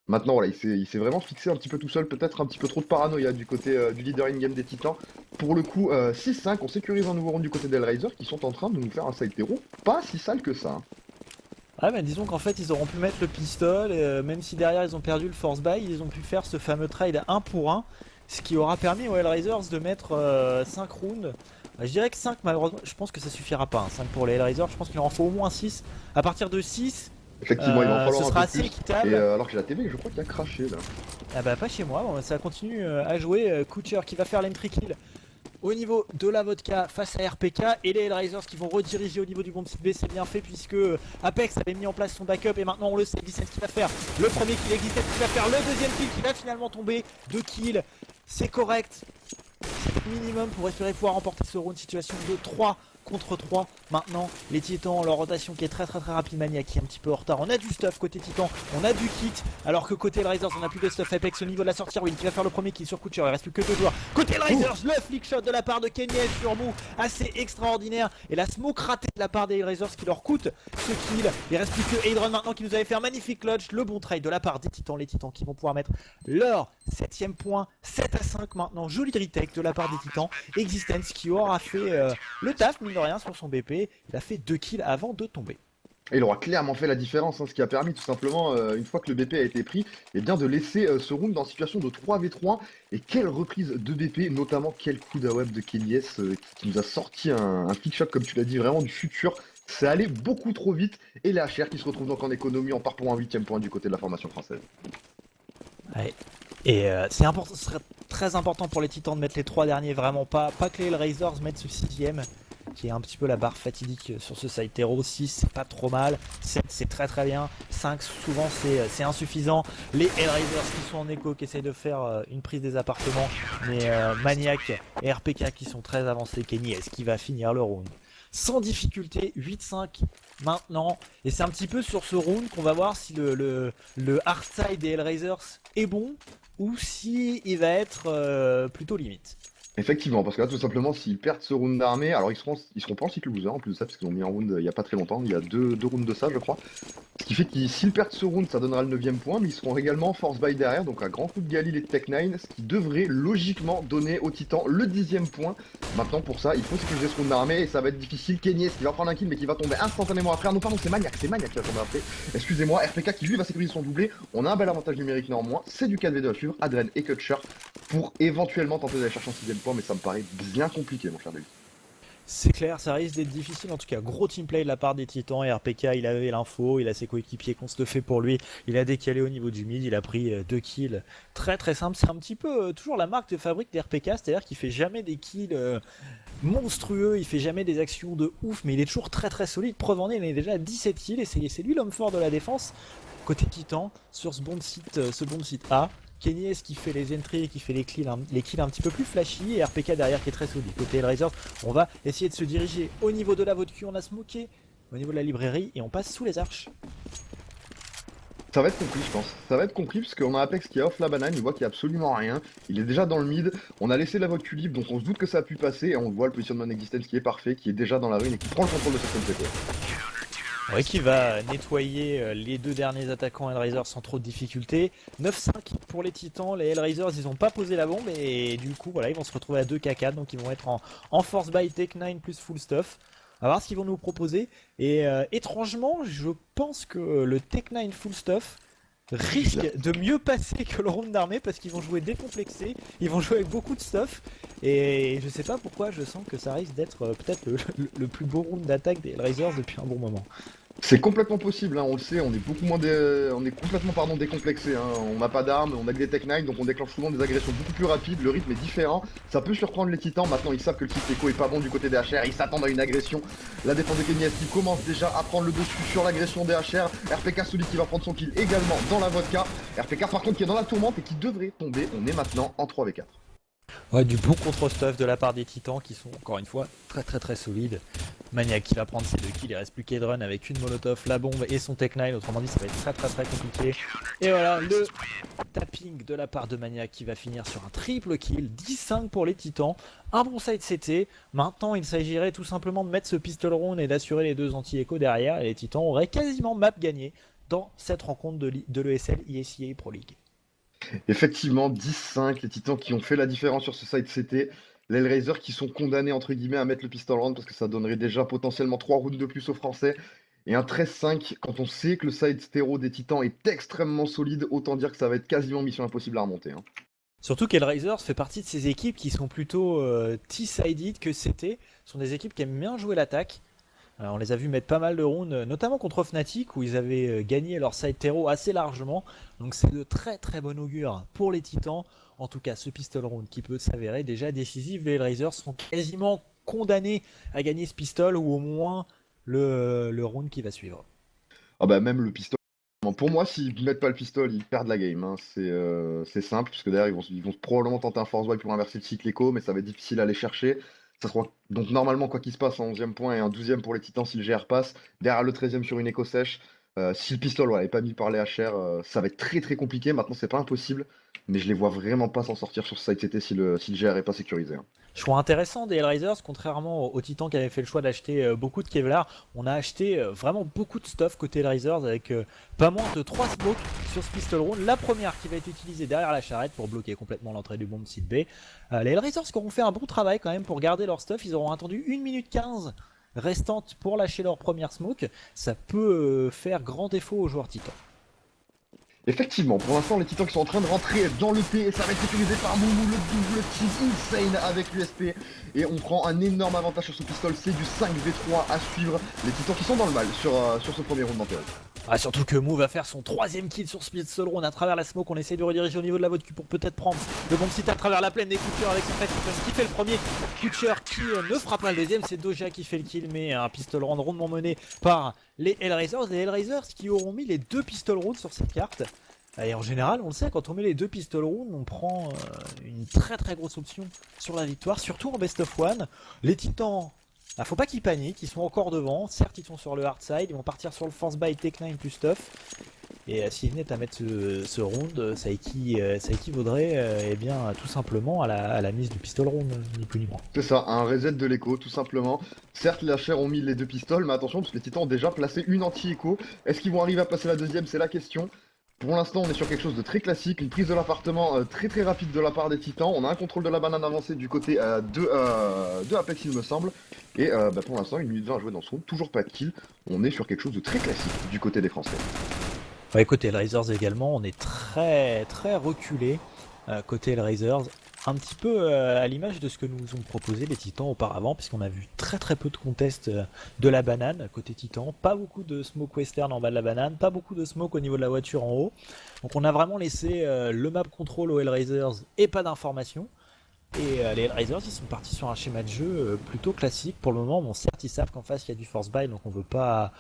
Maintenant, voilà, il s'est vraiment fixé un petit peu tout seul, peut-être un petit peu trop de paranoïa du côté du leader in-game des Titans. Pour le coup, 6-5, on sécurise un nouveau round du côté d'Hellraiser qui sont en train de nous faire un side terreau pas si sale que ça. Ouais, mais disons qu'en fait ils auront pu mettre le pistol, même si derrière ils ont perdu le force buy, ils ont pu faire ce fameux trade 1 pour 1, ce qui aura permis aux Hellraisers de mettre 5 rounds. Je dirais que 5 malheureusement, je pense que ça suffira pas, hein. 5 pour les Hellraisers, je pense qu'il en faut au moins 6. À partir de 6, Effectivement, il va en falloir ce un sera peu assez plus. équitable. Et alors que j'ai la TV, je crois qu'il a craché là. Ah bah pas chez moi, bon, ça continue à jouer. Kutcher qui va faire l'entry kill au niveau de la vodka face à RPK et les Hellraisers qui vont rediriger au niveau du bomb site B, c'est bien fait puisque Apex avait mis en place son backup et maintenant on le sait, Existence qui va faire le premier kill, Existence qui va faire le deuxième kill qui va finalement tomber, 2 kills, c'est correct, c'est le minimum pour espérer pouvoir remporter ce round, situation de 3 contre 3. Maintenant les Titans, leur rotation qui est très rapide, Mania qui est un petit peu en retard, on a du stuff côté Titan, on a du kit, alors que côté Hellraisers on a plus de stuff. Apex au niveau de la sortie, Ruin qui va faire le premier kill sur Kutcher, il reste plus que 2 joueurs côté Hellraisers, le flick shot de la part de Kenny sur Mou, assez extraordinaire, et la smoke ratée de la part des Hellraisers qui leur coûte ce kill. Il reste plus que Aidron maintenant qui nous avait fait un magnifique clutch, le bon trade de la part des Titans, les Titans qui vont pouvoir mettre leur 7ème point, 7-5 maintenant, joli retake de la part des Titans. Existence qui aura fait le taf mine de rien sur son BP, il a fait 2 kills avant de tomber. Et il aura clairement fait la différence, hein, ce qui a permis tout simplement, une fois que le BP a été pris, et bien de laisser ce round en situation de 3v3. Et quelle reprise de BP, notamment quel coup d'AWP de Kelly S qui nous a sorti un flick shot, comme tu l'as dit, vraiment du futur. C'est allé beaucoup trop vite, et les HR qui se retrouvent donc en économie, on part pour un 8ème point du côté de la formation française. Ouais. Et c'est important, ce serait très important pour les Titans de mettre les 3 derniers, vraiment pas que les Hellraisers mettent ce 6ème. Qui est un petit peu la barre fatidique sur ce side terreau. 6 c'est pas trop mal, 7 c'est très bien, 5 souvent c'est insuffisant. Les Hellraisers qui sont en écho, qui essayent de faire une prise des appartements, mais Maniac et RPK qui sont très avancés. Kenny est-ce qui va finir le round sans difficulté, 8-5 maintenant, et c'est un petit peu sur ce round qu'on va voir si le hard side des Hellraisers est bon ou si il va être plutôt limite. Effectivement, parce que là, tout simplement, s'ils perdent ce round d'armée, alors ils seront pas en cycle loser en plus de ça, parce qu'ils ont mis en round il y a pas très longtemps, il y a deux rounds de ça, je crois. Ce qui fait que s'ils perdent ce round, ça donnera le 9ème point, mais ils seront également force buy derrière, donc un grand coup de Galil et de Tech9, ce qui devrait logiquement donner aux Titans le 10ème point. Maintenant, pour ça, il faut sécuriser ce round d'armée, et ça va être difficile. Kenny qui va prendre un kill, mais qui va tomber instantanément après. Ah non, pardon, c'est Maniac qui va tomber après. Excusez-moi, RPK qui lui va sécuriser son doublé. On a un bel avantage numérique néanmoins, c'est du 4v2 à suivre, Adren et Kutcher, pour éventuellement tenter d'aller chercher un 6ème point, mais ça me paraît bien compliqué, mon cher David. C'est clair, ça risque d'être difficile. En tout cas, gros teamplay de la part des Titans. Et RPK, il avait l'info, il a ses coéquipiers qu'on se fait pour lui. Il a décalé au niveau du mid, il a pris 2 kills. Très simple. C'est un petit peu toujours la marque de fabrique des RPK, c'est-à-dire qu'il fait jamais des kills monstrueux, il fait jamais des actions de ouf, mais il est toujours très solide. Preuve en est, il est déjà à 17 kills et c'est lui l'homme fort de la défense. Côté Titan, sur ce bon site A. Kenny S qui fait les entries, qui fait les kills un petit peu plus flashy, et RPK derrière qui est très solide. Côté Hellraisers, on va essayer de se diriger au niveau de la vodka, on a smoké au niveau de la librairie et on passe sous les arches. Ça va être compris, je pense. Ça va être compris parce qu'on a Apex qui a off la banane, il voit qu'il n'y a absolument rien. Il est déjà dans le mid. On a laissé la vodka libre, donc on se doute que ça a pu passer. Et on voit le positionnement d'Existence qui est parfait, qui est déjà dans la ruine et qui prend le contrôle de cette MCP. Ouais, qui va nettoyer les deux derniers attaquants Hellraiser sans trop de difficultés. 9-5 pour les Titans. Les Hellraisers, ils ont pas posé la bombe et du coup, voilà, ils vont se retrouver à 2 K4. Donc, ils vont être en Force by Tech9 plus full stuff. On va voir ce qu'ils vont nous proposer. Et étrangement, je pense que le Tech9 full stuff risque de mieux passer que le round d'armée parce qu'ils vont jouer décomplexé, ils vont jouer avec beaucoup de stuff et je sais pas pourquoi je sens que ça risque d'être peut-être le plus beau round d'attaque des Hellraisers depuis un bon moment. C'est complètement possible, hein, on le sait, on est beaucoup moins on est complètement décomplexé, hein. On n'a pas d'armes, on a que des Tech 9, donc on déclenche souvent des agressions beaucoup plus rapides, le rythme est différent, ça peut surprendre les titans. Maintenant ils savent que le kit Echo est pas bon du côté des HR, ils s'attendent à une agression. La défense de Kenny qui commence déjà à prendre le dessus sur l'agression des HR. RPK celui qui va prendre son kill également dans la vodka. RPK par contre qui est dans la tourmente et qui devrait tomber, on est maintenant en 3v4. Ouais, du bon contre-stuff de la part des Titans qui sont encore une fois très solides. Maniac qui va prendre ses 2 kills, il reste plus qu'Edrun avec une molotov, la bombe et son Tech 9, autrement dit ça va être très compliqué. Et voilà le tapping de la part de Maniac qui va finir sur un triple kill, 10-5 pour les Titans, un bon side CT. Maintenant il s'agirait tout simplement de mettre ce pistol round et d'assurer les 2 anti-écho derrière et les Titans auraient quasiment map gagné dans cette rencontre de l'ESL ISIA Pro League. Effectivement, 10-5, les titans qui ont fait la différence sur ce side CT. Les Hellraisers qui sont condamnés entre guillemets à mettre le pistol round parce que ça donnerait déjà potentiellement 3 rounds de plus aux Français. Et un 13-5, quand on sait que le side stéro des titans est extrêmement solide, autant dire que ça va être quasiment mission impossible à remonter, hein. Surtout qu'Hellraisers fait partie de ces équipes qui sont plutôt T-sided que CT. Ce sont des équipes qui aiment bien jouer l'attaque. On les a vus mettre pas mal de rounds, notamment contre Fnatic, où ils avaient gagné leur side terreau assez largement. Donc c'est de très bon augure pour les Titans. En tout cas, ce pistol round qui peut s'avérer déjà décisif. Les Hellraisers sont quasiment condamnés à gagner ce pistol, ou au moins le round qui va suivre. Ah bah même le pistol. Pour moi, s'ils mettent pas le pistol, ils perdent la game, hein. C'est simple, puisque derrière ils vont probablement tenter un force wipe pour inverser le cycle écho, mais ça va être difficile à aller chercher. Ça sera donc normalement quoi qu'il se passe, un 11e point et un 12e pour les titans si le GR passe. Derrière le 13e sur une écho sèche. Si le pistol n'est pas mis par les HR, ça va être très compliqué. Maintenant, c'est pas impossible, mais je les vois vraiment pas s'en sortir sur ce side CT si le GR est pas sécurisé, hein. Choix intéressant des Hellraisers, contrairement aux Titans qui avaient fait le choix d'acheter beaucoup de Kevlar. On a acheté vraiment beaucoup de stuff côté Hellraisers avec pas moins de 3 smokes sur ce pistol round. La première qui va être utilisée derrière la charrette pour bloquer complètement l'entrée du bombe site B. Les Hellraisers qui auront fait un bon travail quand même pour garder leur stuff, ils auront attendu 1 minute 15 restante pour lâcher leur première smoke. Ça peut faire grand défaut aux joueurs Titans. Effectivement, pour l'instant, les titans qui sont en train de rentrer dans le P et ça va être sécurisé par Moumou, le double team insane avec l'USP. Et on prend un énorme avantage sur ce pistol, c'est du 5v3 à suivre. Les titans qui sont dans le mal sur ce premier round d'enterré. Ah, surtout que Mou va faire son 3ème kill sur Speed Soul Run à travers la smoke. On essaie de rediriger au niveau de la vodka pour peut-être prendre le bon site à travers la plaine des Kutcher avec son fait qui fait le premier. Kutcher qui ne fera pas le deuxième, c'est Doja qui fait le kill, mais un pistol round rondement mené par les Hellraisers. Les Hellraisers qui auront mis les 2 pistol rounds sur cette carte. Et en général, on le sait, quand on met les 2 pistol rounds, on prend une très grosse option sur la victoire, surtout en best of one. Les Titans, faut pas qu'ils paniquent, ils sont encore devant. Certes, ils sont sur le hard side, ils vont partir sur le force by Tech 9 plus stuff. Et s'ils venaient à mettre ce round, ça équivaudrait eh bien, tout simplement à la mise du pistol round, ni plus ni moins. C'est ça, un reset de l'écho, tout simplement. Certes, les HR ont mis les 2 pistoles, mais attention, parce que les titans ont déjà placé une anti-écho. Est-ce qu'ils vont arriver à passer la deuxième? C'est la question. Pour l'instant, on est sur quelque chose de très classique, une prise de l'appartement très rapide de la part des titans. On a un contrôle de la banane avancée du côté de Apex, il me semble. Et pour l'instant, 1 minute 20 à jouer dans ce round, toujours pas de kill. On est sur quelque chose de très classique du côté des Français. Ouais, côté Hellraisers également, on est très reculé. Côté Hellraisers, un petit peu à l'image de ce que nous ont proposé les Titans auparavant, puisqu'on a vu très peu de contest de la banane côté Titan, pas beaucoup de smoke western en bas de la banane, pas beaucoup de smoke au niveau de la voiture en haut. Donc on a vraiment laissé le map control aux Hellraisers et pas d'informations. Et les Hellraisers ils sont partis sur un schéma de jeu plutôt classique pour le moment. Bon, certes ils savent qu'en face il y a du force buy, donc on veut pas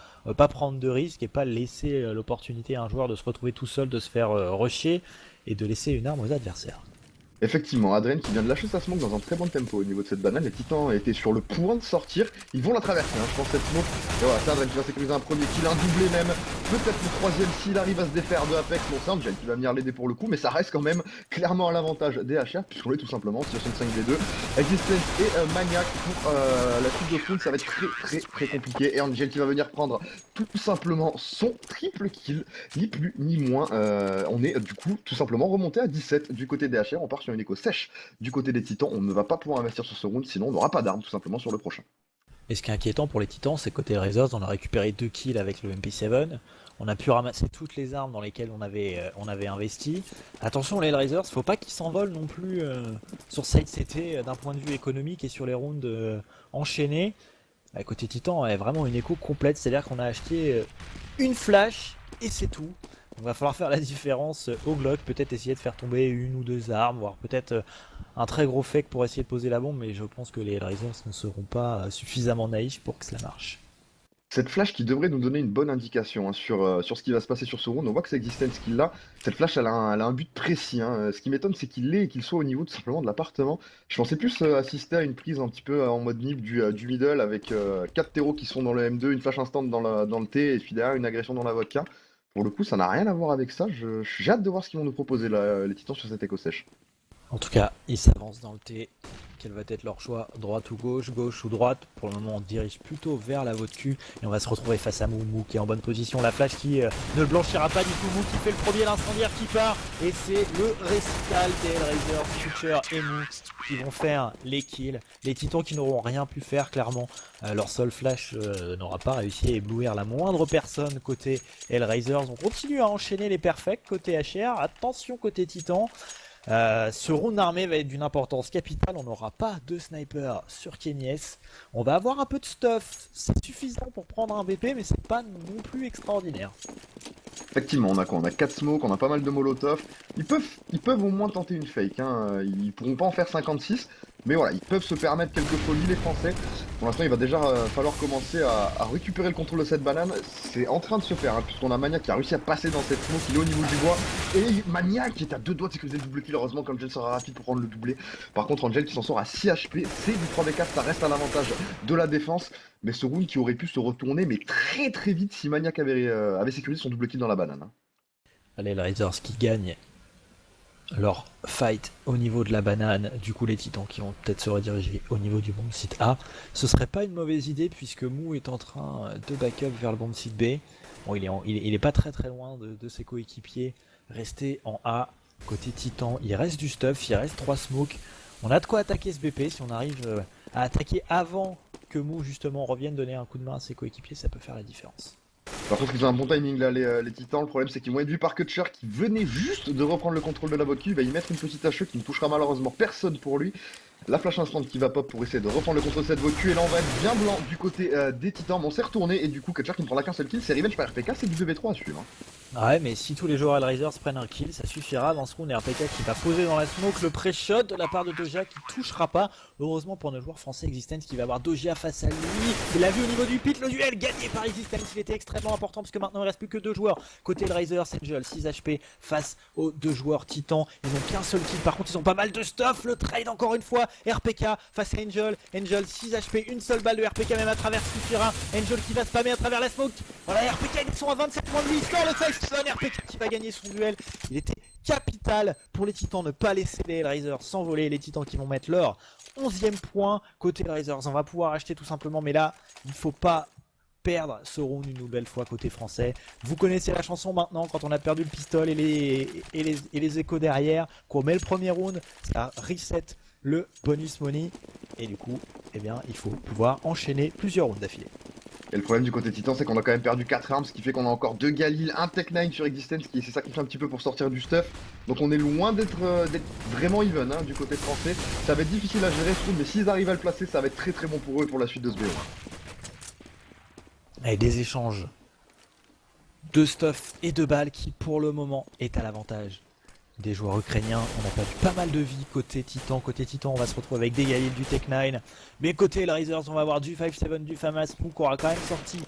prendre de risques et pas laisser l'opportunité à un joueur de se retrouver tout seul, de se faire rusher et de laisser une arme aux adversaires. Effectivement, Adrien qui vient de lâcher sa smoke dans un très bon tempo au niveau de cette banane. Les titans étaient sur le point de sortir. Ils vont la traverser, hein, je pense, cette smoke. Et voilà, c'est Adrien qui va sécuriser un premier kill, un doublé même. Peut-être le troisième s'il arrive à se défaire de Apex. Bon, c'est Angel qui va venir l'aider pour le coup, mais ça reste quand même clairement à l'avantage des HR, puisqu'on est tout simplement en situation de 5v2. Existence et Maniac pour la suite de round, ça va être très compliqué. Et Angel qui va venir prendre tout simplement son triple kill, ni plus ni moins. On est du coup tout simplement remonté à 17 du côté des HR. On part sur une écho sèche du côté des titans. On ne va pas pouvoir investir sur ce round, sinon on n'aura pas d'armes tout simplement sur le prochain. Et ce qui est inquiétant pour les titans, c'est côté Razors, on a récupéré 2 kills avec le MP7. On a pu ramasser toutes les armes dans lesquelles on avait investi. Attention les Razors, faut pas qu'ils s'envolent non plus sur Side CT d'un point de vue économique et sur les rounds enchaînés. Côté titan, ouais, vraiment une écho complète, c'est-à-dire qu'on a acheté une flash et c'est tout. Il va falloir faire la différence au Glock, peut-être essayer de faire tomber une ou deux armes, voire peut-être un très gros fake pour essayer de poser la bombe, mais je pense que les Hellraisers ne seront pas suffisamment naïfs pour que cela marche. Cette flash qui devrait nous donner une bonne indication, hein, sur ce qui va se passer sur ce round. On voit que c'est Existence qui l'a. Cette flash, elle a un but précis, hein. Ce qui m'étonne, c'est qu'il l'ait et qu'il soit au niveau tout simplement de l'appartement. Je pensais plus assister à une prise un petit peu en mode nib du middle avec 4 terreaux qui sont dans le M2, une flash instant dans le T et puis derrière une agression dans la vodka. Pour le coup, ça n'a rien à voir avec ça. J'ai hâte de voir ce qu'ils vont nous proposer là, les titans sur cette écho sèche. En tout cas, ils s'avancent dans le T. Quel va être leur choix? Droite ou gauche? Gauche ou droite? Pour le moment, on dirige plutôt vers la vote cul. Et on va se retrouver face à Mou qui est en bonne position. La flash qui ne blanchira pas du tout. Mou qui fait le premier, l'incendiaire qui part. Et c'est le récital des Hellraisers, Future et Mou qui vont faire les kills. Les titans qui n'auront rien pu faire, clairement. Leur seul flash n'aura pas réussi à éblouir la moindre personne côté Hellraisers. On continue à enchaîner les perfects côté HR. Attention côté titan. Ce round armé va être d'une importance capitale. On n'aura pas de sniper sur Kenyes. On va avoir un peu de stuff. C'est suffisant pour prendre un BP, mais c'est pas non plus extraordinaire. Effectivement, on a quoi? On a 4 smokes, on a pas mal de molotov. Ils peuvent au moins tenter une fake, hein. Ils pourront pas en faire 56, mais voilà, ils peuvent se permettre quelques folies les Français. Pour l'instant, il va déjà falloir commencer à récupérer le contrôle de cette banane. C'est en train de se faire, hein, puisqu'on a Maniac qui a réussi à passer dans cette smoke, il est au niveau du bois. Et Maniac qui est à 2 doigts de sécuriser le double kill, heureusement qu'Angel sera rapide pour prendre le doublé. Par contre, Angel qui s'en sort à 6 HP, c'est du 3v4, ça reste à l'avantage de la défense. Mais ce round qui aurait pu se retourner, mais très vite si Maniac avait sécurisé son double kill dans la banane, hein. Allez, les Raiders qui gagnent leur fight au niveau de la banane. Du coup, les titans qui vont peut-être se rediriger au niveau du bomb site A. Ce serait pas une mauvaise idée puisque Mou est en train de backup vers le bomb site B. Bon, il est pas très loin de ses coéquipiers. Rester en A. Côté titan, il reste du stuff, il reste 3 smokes. On a de quoi attaquer ce BP. Si on arrive à attaquer avant que Mou justement revienne donner un coup de main à ses coéquipiers, ça peut faire la différence. Par contre, ils ont un bon timing là, les titans. Le problème, c'est qu'ils vont être vus par Kutcher qui venait juste de reprendre le contrôle de la vodka. Il va y mettre une petite HE qui ne touchera malheureusement personne pour lui. La flash instant qui va pop pour essayer de reprendre le contrôle de cette vodka. Et là, on va être bien blanc du côté des titans. Mais on s'est retourné et du coup, Kutcher qui ne prendra qu'un seul kill. C'est Revenge par RPK, c'est du 2v3 à suivre, hein. Ouais, mais si tous les joueurs Hellraisers prennent un kill, ça suffira. Dans ce round, RPK qui va poser dans la smoke le pré-shot de la part de Doja qui touchera pas. Heureusement pour nos joueurs français, Existence qui va avoir Doja face à lui. Il l'a vu au niveau du pit, le duel gagné par Existence. Il était extrêmement important parce que maintenant il reste plus que 2 joueurs. Côté Hellraisers, Angel 6 HP face aux 2 joueurs Titans. Ils ont qu'un seul kill. Par contre, ils ont pas mal de stuff. Le trade encore une fois. RPK face à Angel. Angel 6 HP, une seule balle de RPK même à travers suffira. Angel qui va spammer à travers la smoke. Voilà, RPK ils sont à 27 points de lui. Score le 5. RPK qui va gagner son duel. Il était capital pour les titans ne pas laisser les Hellraisers s'envoler. Les titans qui vont mettre leur 11e point côté Hellraisers. On va pouvoir acheter tout simplement, mais là il faut pas perdre ce round une nouvelle fois côté français. Vous connaissez la chanson maintenant, quand on a perdu le pistolet et les échos derrière, qu'on met le premier round, ça reset le bonus money et du coup eh bien il faut pouvoir enchaîner plusieurs rounds d'affilée. Et le problème du côté Titan, c'est qu'on a quand même perdu 4 armes, ce qui fait qu'on a encore 2 Galil, un Tech9 sur Existence qui s'est sacrifié un petit peu pour sortir du stuff. Donc on est loin d'être vraiment even, hein, du côté français. Ça va être difficile à gérer ce round, mais s'ils arrivent à le placer, ça va être très bon pour eux et pour la suite de ce BO. Et des échanges de stuff et de balles qui pour le moment est à l'avantage des joueurs ukrainiens. On a perdu pas mal de vie côté Titan. Côté Titan, on va se retrouver avec des Galil, du Tech9. Mais côté Hellraisers, on va avoir du 5-7, du Famas. Mouk aura quand même sorti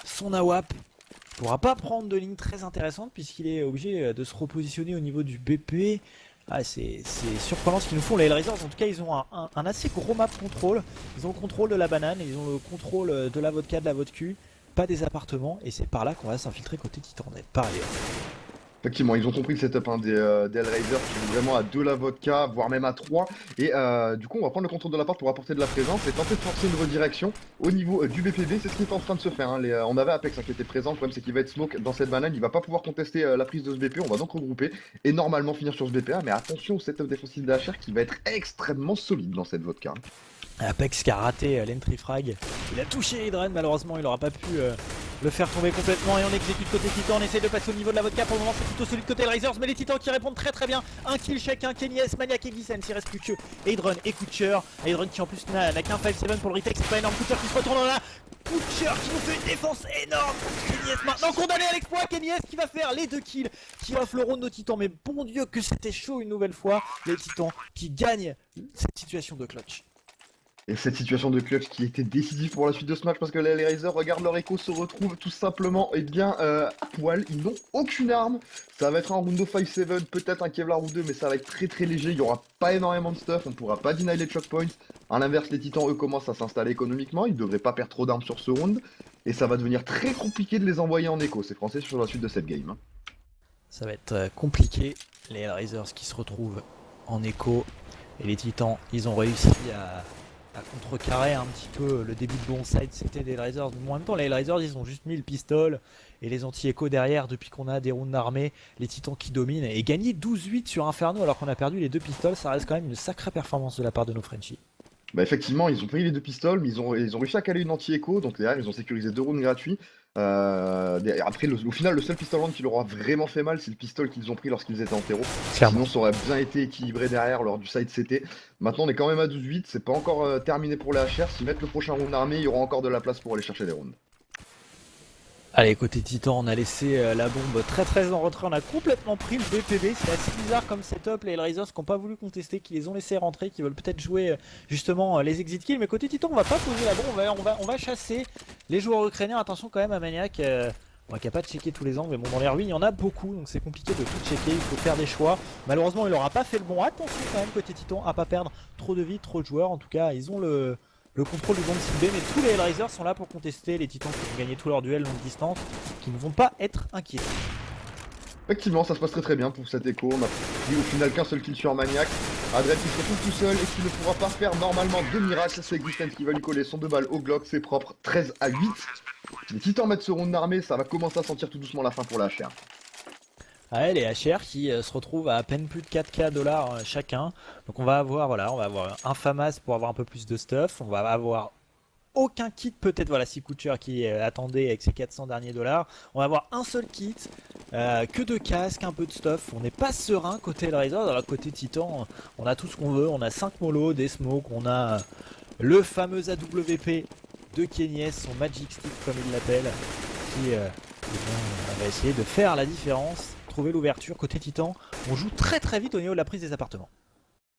son AWAP. Il pourra pas prendre de ligne très intéressante puisqu'il est obligé de se repositionner au niveau du BP. Ah, c'est surprenant ce qu'ils nous font les Hellraisers. En tout cas, ils ont un assez gros map contrôle. Ils ont le contrôle de la banane, ils ont le contrôle de la vodka, de la vodka, pas des appartements. Et c'est par là qu'on va s'infiltrer côté Titan. On est pas ailleurs. Effectivement, ils ont compris le setup hein, des Hellraisers qui jouent vraiment à 2 la vodka, voire même à 3. Et du coup, on va prendre le contrôle de la part pour apporter de la présence et tenter de forcer une redirection au niveau du BPB. C'est ce qui est en train de se faire. Hein. On avait Apex hein, qui était présent. Le problème, c'est qu'il va être smoke dans cette banane. Il va pas pouvoir contester la prise de ce BP. On va donc regrouper et normalement finir sur ce BPA. Mais attention au setup défensif de HR qui va être extrêmement solide dans cette vodka. Apex qui a raté l'entry frag. Il a touché Hydran, malheureusement, il aura pas pu le faire tomber complètement. Et on exécute côté Titan, on essaie de passer au niveau de la vodka. Pour le moment, c'est plutôt solide côté Hellraisers, mais les Titans qui répondent très très bien. Un kill chacun, Kenyes, Maniac et Gissen. Il reste plus que Hydran et Kutcher. Hydran qui en plus n'a qu'un 5-7 pour le retake, c'est pas énorme. Kutcher qui se retourne dans la. Kutcher qui nous fait une défense énorme. Kenyes maintenant condamné à l'exploit. Kenyes qui va faire les 2 kills, qui offre le round aux Titans. Mais bon Dieu, que c'était chaud une nouvelle fois. Les Titans qui gagnent cette situation de clutch. Et cette situation de clutch qui était décisive pour la suite de ce match parce que les Hellraisers, regarde leur écho, se retrouvent tout simplement à poil. Ils n'ont aucune arme. Ça va être un round of 5-7, peut-être un Kevlar ou 2, mais ça va être très très léger. Il n'y aura pas énormément de stuff, on pourra pas deny les choke points. À l'inverse, les Titans, eux, commencent à s'installer économiquement. Ils ne devraient pas perdre trop d'armes sur ce round. Et ça va devenir très compliqué de les envoyer en écho, ces Français, sur la suite de cette game. Hein. Ça va être compliqué. Les Hellraisers qui se retrouvent en écho. Et les Titans, ils ont réussi à contrecarrer un petit peu le début de bon side, c'était des Hellraisers. Mais en même temps, les Hellraisers, ils ont juste mis le pistol et les anti-échos derrière depuis qu'on a des rounds armés. Les Titans qui dominent et gagner 12-8 sur Inferno alors qu'on a perdu les 2 pistoles, ça reste quand même une sacrée performance de la part de nos Frenchies. Bah effectivement, ils ont pris les 2 pistoles, mais ils ont réussi à caler une anti-écho, donc derrière ils ont sécurisé 2 rounds gratuits. Après, au final, le seul pistol round qui leur aura vraiment fait mal, c'est le pistol qu'ils ont pris lorsqu'ils étaient en terreau. Sinon, ça aurait bien été équilibré derrière lors du side CT. Maintenant, on est quand même à 12-8, c'est pas encore terminé pour les HR. S'ils mettent le prochain round armé, il y aura encore de la place pour aller chercher des rounds. Allez, côté Titan, on a laissé la bombe très en retrait, on a complètement pris le BPB, c'est assez bizarre comme setup, les Hellraisers qui n'ont pas voulu contester, qui les ont laissés rentrer, qui veulent peut-être jouer justement les exit kills, mais côté Titan on va pas poser la bombe, on va chasser les joueurs ukrainiens, attention quand même à Maniac, qui n'a pas checké tous les angles, mais bon dans les ruines il y en a beaucoup, donc c'est compliqué de tout checker, il faut faire des choix, malheureusement il n'aura pas fait le bon, attention quand même côté Titan à pas perdre trop de vie, trop de joueurs, en tout cas ils ont le contrôle du bon site B, mais tous les Hellraisers sont là pour contester, les Titans qui vont gagner tous leurs duels longue distance, qui ne vont pas être inquiets. Effectivement, ça se passe très bien pour cet écho. On a pris au final qu'un seul kill sur Maniac. Adrel qui se retrouve tout seul et qui ne pourra pas faire normalement de miracle. C'est Existence qui va lui coller son 2 balles au Glock, c'est propre, 13-8. Les Titans mettent ce round armé, ça va commencer à sentir tout doucement la fin pour la HR. Ouais, les HR qui se retrouvent à peine plus de 4K dollars chacun. Donc on va avoir un FAMAS pour avoir un peu plus de stuff. On va avoir aucun kit, peut-être voilà si Kutcher qui attendait avec ses 400 derniers dollars. On va avoir un seul kit, que de casques, un peu de stuff. On n'est pas serein côté Hellraiser. Alors côté Titan, on a tout ce qu'on veut. On a 5 molos, des smokes, on a le fameux AWP de Kenyes, son Magic Stick comme il l'appelle, qui va essayer de faire la différence. Trouver l'ouverture côté Titan, on joue très vite au niveau de la prise des appartements.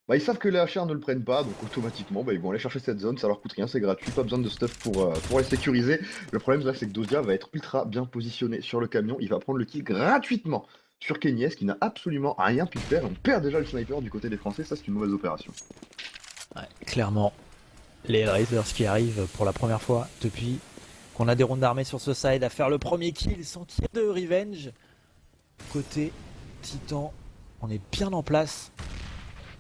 Bah, ils savent que les HR ne le prennent pas, donc automatiquement ils vont aller chercher cette zone, ça leur coûte rien, c'est gratuit, pas besoin de stuff pour les sécuriser. Le problème là c'est que Dozia va être ultra bien positionné sur le camion, il va prendre le kill gratuitement sur Kenyes qui n'a absolument rien pu faire, on perd déjà le sniper du côté des Français, ça c'est une mauvaise opération. Ouais, clairement, les Hellraisers qui arrivent pour la première fois depuis qu'on a des rounds armés sur ce side à faire le premier kill sans qu'il y ait de revenge. Côté Titan, on est bien en place.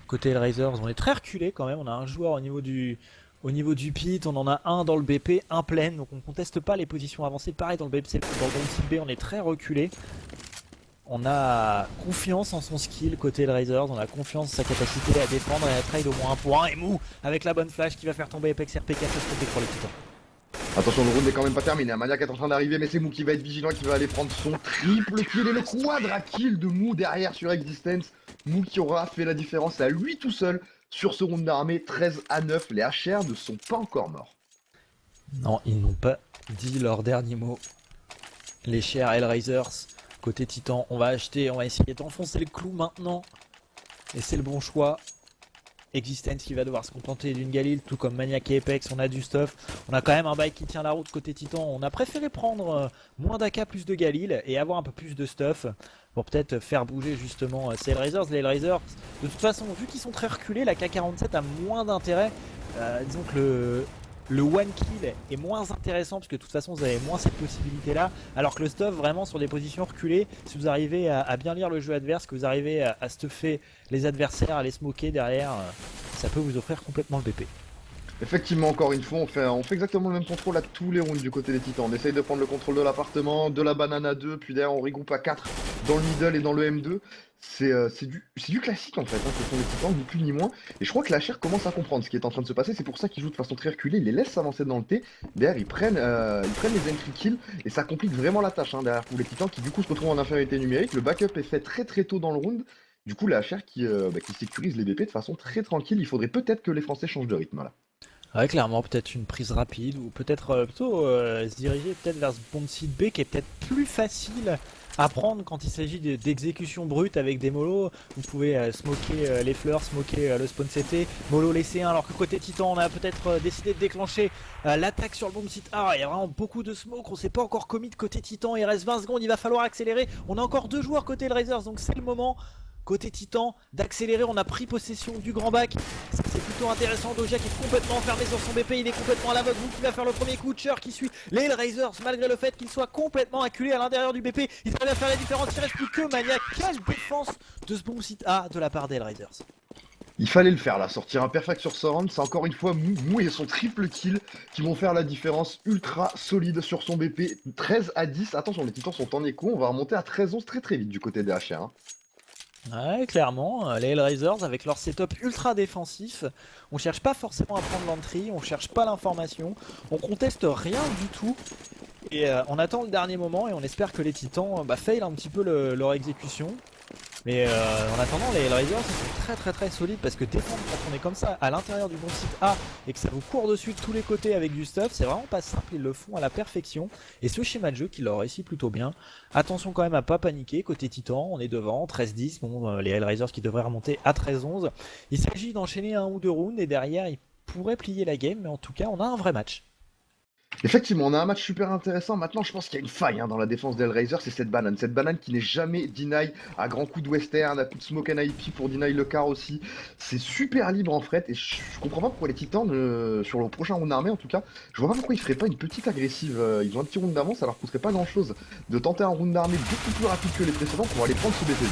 Côté Hellraisers, on est très reculé quand même. On a un joueur au niveau du pit, on en a un dans le BP, un plein, donc on conteste pas les positions avancées. Pareil dans le BP, dans le site B, on est très reculé. On a confiance en son skill côté Hellraisers, on a confiance en sa capacité à défendre et à trade au moins un point. Et Mou avec la bonne flash qui va faire tomber Apex RPK, ça se complique pour les Titans. Attention, le round n'est quand même pas terminé, Maniac est en train d'arriver, mais c'est Mou qui va être vigilant, qui va aller prendre son triple kill et le quadra kill de Mou derrière sur Existence. Mou qui aura fait la différence à lui tout seul sur ce round d'armée, 13-9. Les HR ne sont pas encore morts. Non, ils n'ont pas dit leur dernier mot. Les chers Hellraisers, côté Titan, on va essayer d'enfoncer le clou maintenant. Et c'est le bon choix. Existence qui va devoir se contenter d'une Galil, tout comme Maniac et Apex, on a du stuff. On a quand même un bail qui tient la route côté Titan. On a préféré prendre moins d'AK, plus de Galil et avoir un peu plus de stuff pour peut-être faire bouger justement ces Hellraisers. Les Hellraisers, de toute façon, vu qu'ils sont très reculés, la K47 a moins d'intérêt. Disons que le one kill est moins intéressant parce que de toute façon vous avez moins cette possibilité là, alors que le stuff vraiment sur des positions reculées, si vous arrivez à bien lire le jeu adverse, que vous arrivez à stuffer les adversaires, à les smoker derrière, ça peut vous offrir complètement le BP. Effectivement, encore une fois, on fait exactement le même contrôle à tous les rounds du côté des titans. On essaye de prendre le contrôle de l'appartement, de la banane à 2, puis derrière on regroupe à 4 dans le middle et dans le M2. C'est du classique en fait, hein, ce sont des titans, ni plus ni moins. Et je crois que la chair commence à comprendre ce qui est en train de se passer, c'est pour ça qu'ils jouent de façon très reculée, ils les laissent s'avancer dans le T. Derrière ils prennent les entry kills et ça complique vraiment la tâche hein, derrière pour les titans qui du coup se retrouvent en infériorité numérique. Le backup est fait très très tôt dans le round. Du coup la chair qui sécurise les BP de façon très tranquille. Il faudrait peut-être que les Français changent de rythme là. Ouais, clairement, peut-être une prise rapide ou peut-être plutôt se diriger peut-être vers ce bomb site B qui est peut-être plus facile à prendre quand il s'agit d'exécution brute avec des molos. Vous pouvez smoker les fleurs, smoker le spawn CT, mollo les C1, alors que côté Titan on a peut-être décidé de déclencher l'attaque sur le bomb site A. Il y a vraiment beaucoup de smoke, on sait pas encore commit côté Titan, il reste 20 secondes, il va falloir accélérer. On a encore 2 joueurs côté Hellraisers, donc c'est le moment. Côté Titan, d'accélérer, on a pris possession du grand bac. C'est plutôt intéressant. Doja qui est complètement enfermé sur son BP, il est complètement à l'aveugle. Qui va faire le premier coup de Cher qui suit les Hellraisers, malgré le fait qu'il soit complètement acculé à l'intérieur du BP. Il arrive à faire la différence, il reste plus que Maniac. Quelle défense de ce bomb site A de la part des Hellraisers. Il fallait le faire là, sortir un perfect sur Soran, c'est encore une fois Mou et son triple kill qui vont faire la différence ultra solide sur son BP. 13-10, attention les titans sont en écho, on va remonter à 13-11 très très vite du côté des HR. Hein. Ouais, clairement, les Hellraisers avec leur setup ultra défensif, on cherche pas forcément à prendre l'entrée, on cherche pas l'information, on conteste rien du tout. Et on attend le dernier moment et on espère que les titans fail un petit peu leur exécution. Mais en attendant, les Hellraisers ils sont très solides parce que défendre quand on est comme ça à l'intérieur du bon site A et que ça vous court dessus de tous les côtés avec du stuff, c'est vraiment pas simple, ils le font à la perfection. Et ce schéma de jeu qui leur réussit plutôt bien. Attention quand même à pas paniquer, côté Titan, on est devant, 13-10, bon, les Hellraisers qui devraient remonter à 13-11. Il s'agit d'enchaîner un ou deux rounds et derrière ils pourraient plier la game, mais en tout cas on a un vrai match. Effectivement, on a un match super intéressant. Maintenant, je pense qu'il y a une faille hein, dans la défense d'Hellraiser, c'est cette banane. Cette banane qui n'est jamais deny à grands coups de western, à coups de smoke and IP pour deny le car aussi. C'est super libre en fait, et je comprends pas pourquoi les titans, sur le prochain round armé en tout cas, je vois pas pourquoi ils feraient pas une petite agressive. Ils ont un petit round d'avance, ça leur coûterait pas grand chose de tenter un round armé beaucoup plus rapide que les précédents pour aller prendre ce BTV.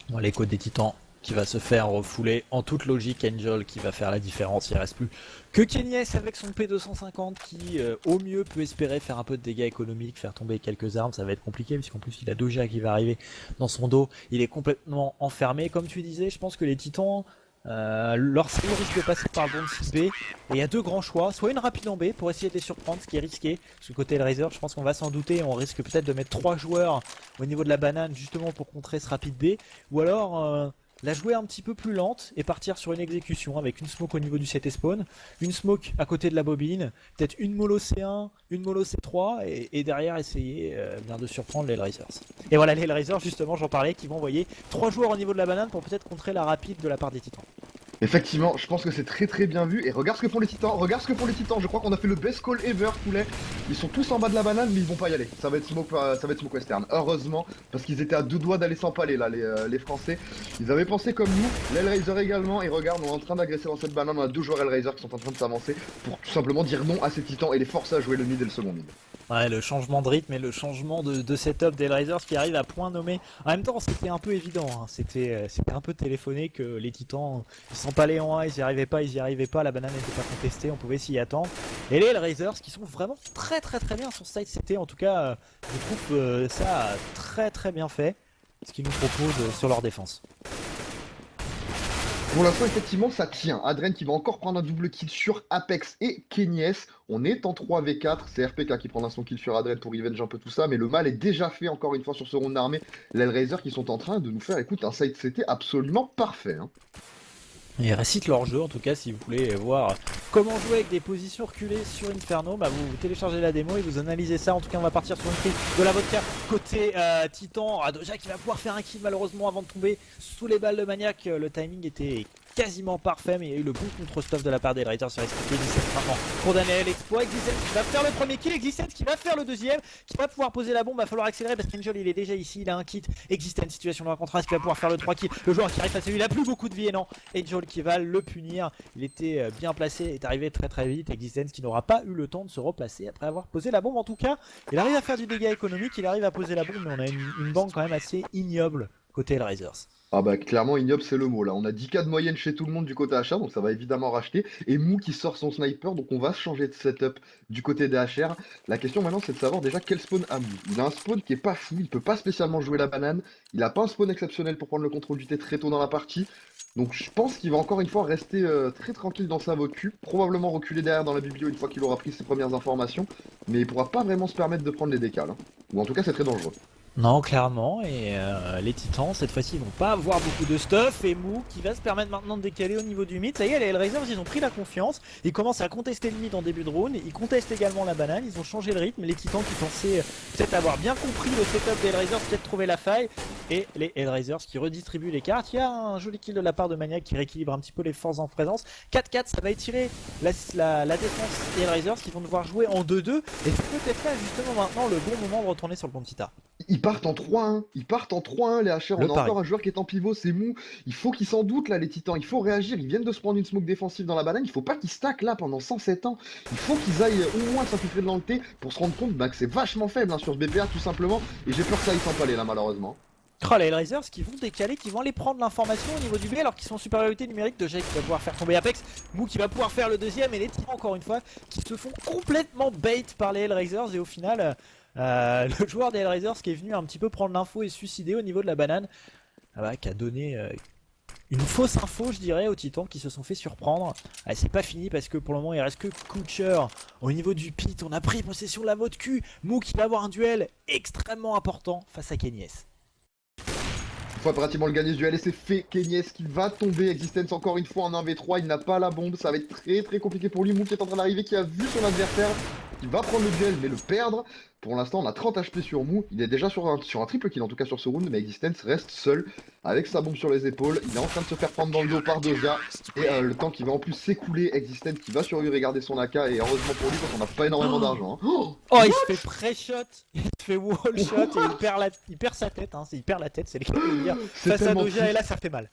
Bon, les côtes des titans qui va se faire refouler en toute logique, Angel qui va faire la différence, il reste plus que Kenyes avec son P250 qui au mieux peut espérer faire un peu de dégâts économiques, faire tomber quelques armes, ça va être compliqué puisqu'en plus il a Doja qui va arriver dans son dos, il est complètement enfermé, comme tu disais, je pense que les titans leur salut risque de passer par le bon 6B et il y a deux grands choix, soit une rapide en B pour essayer de les surprendre, ce qui est risqué, parce que côté Hellraiser je pense qu'on va s'en douter, on risque peut-être de mettre 3 joueurs au niveau de la banane justement pour contrer ce rapide B, ou alors la jouer un petit peu plus lente et partir sur une exécution avec une smoke au niveau du CT spawn, une smoke à côté de la bobine, peut-être une mollo C1, une mollo C3 et derrière essayer bien de surprendre les Hellraisers. Et voilà les Hellraisers justement j'en parlais qui vont envoyer 3 joueurs au niveau de la banane pour peut-être contrer la rapide de la part des titans. Effectivement, je pense que c'est très bien vu. Et regarde ce que font les titans, Je crois qu'on a fait le best call ever, poulet. Ils sont tous en bas de la banane, mais ils vont pas y aller. Ça va être smoke western. Heureusement, parce qu'ils étaient à 2 doigts d'aller s'empaler là, les Français. Ils avaient pensé comme nous, l'Hellraiser également. Et regarde, on est en train d'agresser dans cette banane. On a 2 joueurs Hellraiser qui sont en train de s'avancer pour tout simplement dire non à ces titans et les forcer à jouer le mid et le second mid. Ouais, le changement de rythme et le changement de setup des Hellraisers qui arrive à point nommé. En même temps, c'était un peu évident, hein. C'était un peu téléphoné que les titans, ils s'empalaient en A, ils y arrivaient pas, la banane n'était pas contestée, on pouvait s'y attendre. Et les Hellraisers qui sont vraiment très bien sur side CT, en tout cas, je trouve ça très bien fait, ce qu'ils nous proposent sur leur défense. Pour l'instant, effectivement, ça tient. Adren qui va encore prendre un double kill sur Apex et Kenyes. On est en 3v4. C'est RPK qui prendra son kill sur Adren pour revenge un peu tout ça. Mais le mal est déjà fait encore une fois sur ce round armé. Les Hellraisers qui sont en train de nous faire, écoute, un side CT absolument parfait. Hein. Ils récitent leur jeu en tout cas, si vous voulez voir comment jouer avec des positions reculées sur Inferno, vous téléchargez la démo et vous analysez ça. En tout cas on va partir sur une prise de la vodka côté Titan. Doja qui va pouvoir faire un kill malheureusement avant de tomber sous les balles de Maniac. Le timing était quasiment parfait, mais il y a eu le bon contre-stuff de la part des Raiders sur expliqué. Existence maintenant condamné à l'exploit. Existence qui va faire le premier kill, Existence qui va faire le deuxième, qui va pouvoir poser la bombe. Va falloir accélérer parce qu'Angel il est déjà ici, il a un kit. Existence, situation de 1 contre 1, qui va pouvoir faire le 3 kills. Le joueur qui arrive face à lui, il a plus beaucoup de vie et non. Angel qui va le punir. Il était bien placé, est arrivé très vite. Existence qui n'aura pas eu le temps de se replacer après avoir posé la bombe. En tout cas, il arrive à faire du dégât économique, il arrive à poser la bombe, mais on a une banque quand même assez ignoble côté Hellraisers. Ah bah clairement ignoble c'est le mot là, on a 10K de moyenne chez tout le monde du côté HR donc ça va évidemment racheter et Mou qui sort son sniper donc on va changer de setup du côté des HR. La question maintenant c'est de savoir déjà quel spawn a Mou. Il a un spawn qui est pas fou, il peut pas spécialement jouer la banane, il a pas un spawn exceptionnel pour prendre le contrôle du T très tôt dans la partie. Donc je pense qu'il va encore une fois rester très tranquille dans sa vocu, probablement reculer derrière dans la biblio une fois qu'il aura pris ses premières informations, mais il pourra pas vraiment se permettre de prendre les décals, hein. Ou en tout cas c'est très dangereux. Non, clairement, et les titans cette fois-ci ils vont pas avoir beaucoup de stuff, et Mou qui va se permettre maintenant de décaler au niveau du mid. Ça y est, les Hellraisers ils ont pris la confiance, ils commencent à contester le mid en début de round, ils contestent également la banane, ils ont changé le rythme, les titans qui pensaient peut-être avoir bien compris le setup des Hellraisers, peut-être trouver la faille, et les Hellraisers qui redistribuent les cartes. Il y a un joli kill de la part de Maniac qui rééquilibre un petit peu les forces en présence. 4-4, ça va étirer la défense des Hellraisers qui vont devoir jouer en 2-2, et c'est peut-être là justement maintenant le bon moment de retourner sur le bon Tita. Ils partent en 3-1, ils partent en 3-1 les HR, on a encore un joueur qui est en pivot, c'est Mou, il faut qu'ils s'en doutent là les titans, il faut réagir, ils viennent de se prendre une smoke défensive dans la banane, il faut pas qu'ils stackent là pendant 107 ans, il faut qu'ils aillent au moins s'infiltrer dans le T pour se rendre compte que c'est vachement faible hein, sur ce BPA tout simplement, et j'ai peur que ça aille s'empaler là malheureusement. Oh, les Hellraisers qui vont décaler, qui vont aller prendre l'information au niveau du B alors qu'ils sont en supériorité numérique. De Jake qui va pouvoir faire tomber Apex, Mou qui va pouvoir faire le deuxième et les titans encore une fois qui se font complètement bait par les Hellraisers et au final le joueur des Hellraisers qui est venu un petit peu prendre l'info et se suicider au niveau de la banane qui a donné une fausse info je dirais aux titans qui se sont fait surprendre. C'est pas fini parce que pour le moment il reste que Kutcher au niveau du pit. On a pris possession de la mode Q. Mou qui va avoir un duel extrêmement important face à Kenyes. Il faut pratiquement le gagner ce duel et c'est fait. Kenyes qui va tomber. Existence encore une fois en 1v3. Il n'a pas la bombe. Ça va être très compliqué pour lui. Mou qui est en train d'arriver, qui a vu son adversaire, qui va prendre le duel mais le perdre. Pour l'instant, on a 30 HP sur Mou. Il est déjà sur un triple kill en tout cas sur ce round. Mais Existence reste seul avec sa bombe sur les épaules. Il est en train de se faire prendre dans le dos par Dozia. Et le temps qui va en plus s'écouler. Existence qui va sur lui regarder son AK. Et heureusement pour lui parce qu'on n'a pas énormément d'argent. Hein. Oh, il se fait pré-shot, il se fait wall shot et il perd sa tête. Hein. Il perd la tête, c'est le cas de le dire. Face à Dozia et là ça fait mal.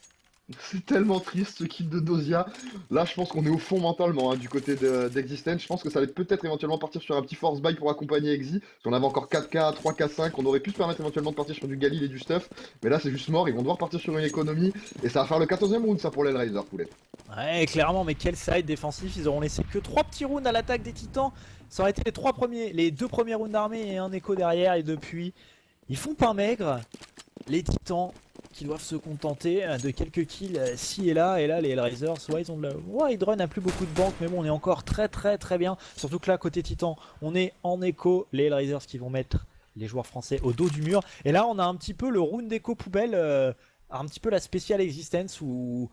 C'est tellement triste ce kill de Dozia. Là, je pense qu'on est au fond mentalement hein, du côté d'Existence. Je pense que ça va peut-être éventuellement partir sur un petit force buy pour accompagner Exi. Si on avait encore 4K, 3K, 5, on aurait pu se permettre éventuellement de partir sur du Galil et du stuff. Mais là, c'est juste mort. Ils vont devoir partir sur une économie. Et ça va faire le 14e round, ça, pour les Hellraisers, poulet. Ouais, clairement, mais quel side défensif. Ils auront laissé que 3 petits rounds à l'attaque des titans. Ça aurait été les 2 premiers rounds d'armée et un écho derrière. Et depuis, ils font pain maigre. Les titans qui doivent se contenter de quelques kills ci et là les Hellraisers ils ont de la... Hydrun n'a plus beaucoup de banque mais bon on est encore très bien, surtout que là côté titan on est en écho, les Hellraisers qui vont mettre les joueurs français au dos du mur et là on a un petit peu le round d'écho poubelle, un petit peu la spéciale Existence où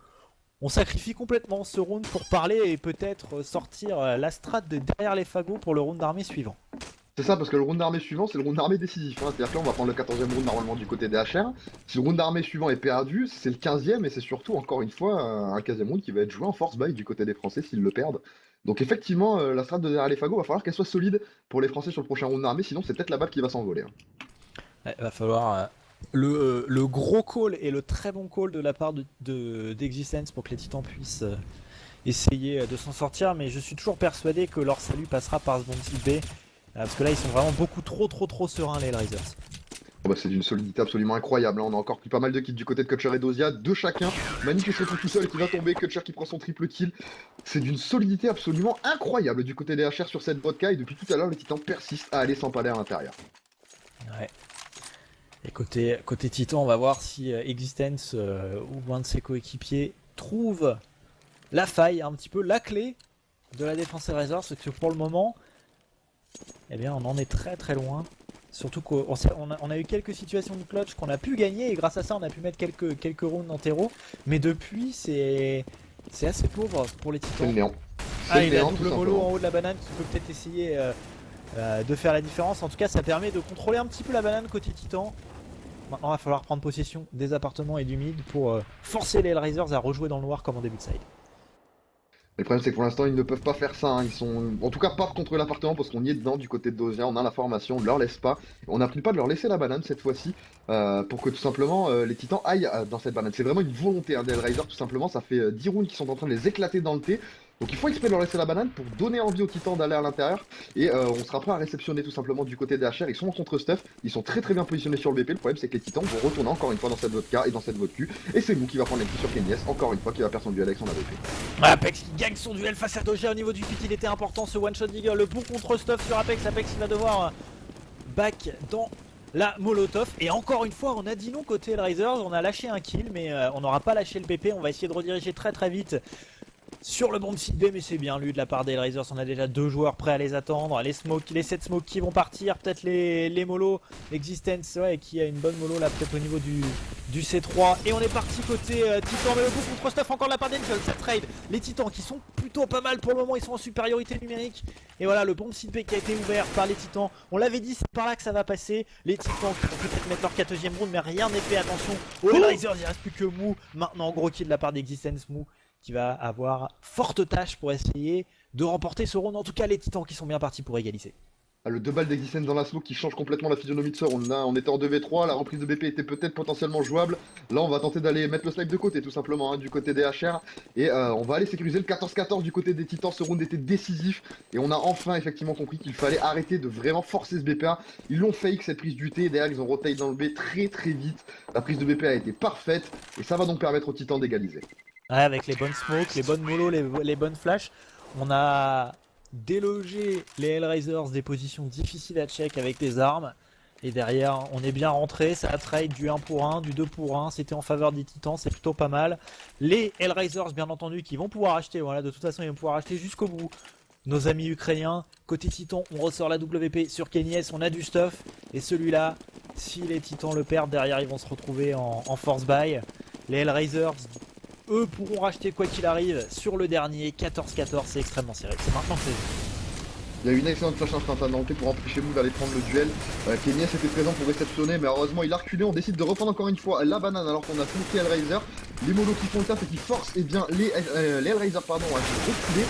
on sacrifie complètement ce round pour parler et peut-être sortir la strat de derrière les fagots pour le round d'armée suivant. C'est ça, parce que le round d'armée suivant, c'est le round d'armée décisif. Hein. C'est-à-dire que là, on va prendre le 14e round normalement du côté des HR. Si le round d'armée suivant est perdu, c'est le 15e et c'est surtout, encore une fois, un 15e round qui va être joué en force buy du côté des Français s'ils le perdent. Donc effectivement, la strat de derrière les fagots, va falloir qu'elle soit solide pour les Français sur le prochain round d'armée, sinon c'est peut-être la balle qui va s'envoler. Hein. Ouais, va falloir le gros call et le très bon call de la part d'Existence pour que les titans puissent essayer de s'en sortir, mais je suis toujours persuadé que leur salut passera par ce bon petit B. Parce que là ils sont vraiment beaucoup trop sereins les Hellraisers. Oh bah c'est d'une solidité absolument incroyable, hein. On a encore pris pas mal de kills du côté de Kutcher et Dozia, deux chacun. Mani qui se retrouve tout seul et qui va tomber, Kutcher qui prend son triple kill. C'est d'une solidité absolument incroyable du côté des HR sur cette vodka et depuis tout à l'heure les titans persistent à aller s'empaler à l'intérieur. Ouais. Et côté titan on va voir si Existence ou un de ses coéquipiers trouve la faille, un petit peu la clé de la défense Hellraisers, parce que pour le moment eh bien on en est très loin. Surtout qu'on a eu quelques situations de clutch qu'on a pu gagner et grâce à ça on a pu mettre quelques rounds en terreau. Mais depuis c'est assez pauvre pour les titans. C'est le néant. Il a double mollo en haut de la banane qui peut peut-être essayer de faire la différence. En tout cas ça permet de contrôler un petit peu la banane côté titan. Maintenant, il va falloir prendre possession des appartements et du mid pour forcer les Hellraisers à rejouer dans le noir comme en début de side. Le problème c'est que pour l'instant ils ne peuvent pas faire ça, hein. Ils sont en tout cas pas contre l'appartement parce qu'on y est dedans du côté de Dozia, on a l'information, on ne leur laisse pas. On n'a pris pas de leur laisser la banane cette fois-ci pour que tout simplement les titans aillent dans cette banane. C'est vraiment une volonté hein, des Hellraisers tout simplement, ça fait 10 rounds qu'ils sont en train de les éclater dans le thé. Donc il faut exprès de leur laisser la banane pour donner envie aux titans d'aller à l'intérieur et on sera prêt à réceptionner tout simplement du côté des HR. Ils sont en contre-stuff, ils sont très bien positionnés sur le BP. Le problème c'est que les titans vont retourner encore une fois dans cette vodka et dans cette vodka et c'est Mou qui va prendre les petits sur Kenyes, encore une fois qui va perdre son duel avec son AWP. Apex qui gagne son duel face à Doja au niveau du pit, il était important ce one shot digger, le bon contre-stuff sur Apex. Apex il va devoir back dans la Molotov et encore une fois on a dit non côté Hellraisers, on a lâché un kill mais on n'aura pas lâché le BP, on va essayer de rediriger très vite sur le bomb site B, mais c'est bien lu de la part des Hellraisers. On a déjà 2 joueurs prêts à les attendre. Les 7 smokes qui vont partir, peut-être les molos. Existence, ouais, qui a une bonne molo là, peut-être au niveau du C3. Et on est parti côté Titan, mais le coup contre stuff encore de la part d'Angel. Ça trade. Les Titans qui sont plutôt pas mal pour le moment, ils sont en supériorité numérique. Et voilà, le bomb site B qui a été ouvert par les Titans. On l'avait dit, c'est par là que ça va passer. Les Titans qui vont peut-être mettre leur 4ème round, mais rien n'est fait. Attention aux Hellraisers, il ne reste plus que Mou. Maintenant, gros kill de la part d'Existence, Mou qui va avoir forte tâche pour essayer de remporter ce round. En tout cas les Titans qui sont bien partis pour égaliser. Ah, le 2 balles d'Existence dans la smoke qui change complètement la physionomie de ce round. On était en 2v3, la reprise de BP était peut-être potentiellement jouable. Là on va tenter d'aller mettre le snipe de côté tout simplement hein, du côté des HR. Et on va aller sécuriser le 14-14 du côté des Titans. Ce round était décisif et on a enfin effectivement compris qu'il fallait arrêter de vraiment forcer ce BPA. Ils l'ont fake cette prise du T, derrière ils ont rotate dans le B très vite. La prise de BPA a été parfaite et ça va donc permettre aux Titans d'égaliser. Ouais, avec les bonnes smokes, les bonnes molos, les bonnes flashs, on a délogé les Hellraisers des positions difficiles à check avec des armes. Et derrière, on est bien rentré, ça a trade du 1 pour 1, du 2 pour 1, c'était en faveur des Titans, c'est plutôt pas mal. Les Hellraisers, bien entendu, qui vont pouvoir acheter, voilà, de toute façon, ils vont pouvoir acheter jusqu'au bout. Nos amis ukrainiens, côté Titan, on ressort la WP sur Kenyes, on a du stuff. Et celui-là, si les Titans le perdent, derrière, ils vont se retrouver en force buy. Les Hellraisers, eux pourront racheter quoi qu'il arrive sur le dernier 14-14, c'est extrêmement serré. C'est maintenant que c'est. Il y a eu une excellente flash instantanée pour empêcher Mou d'aller prendre le duel. Kenyes était présent pour réceptionner, mais heureusement il a reculé. On décide de reprendre encore une fois la banane alors qu'on a flanqué Hellraiser. Les molos qui font le taf et qui forcent eh bien, les Hellraisers à se reculer.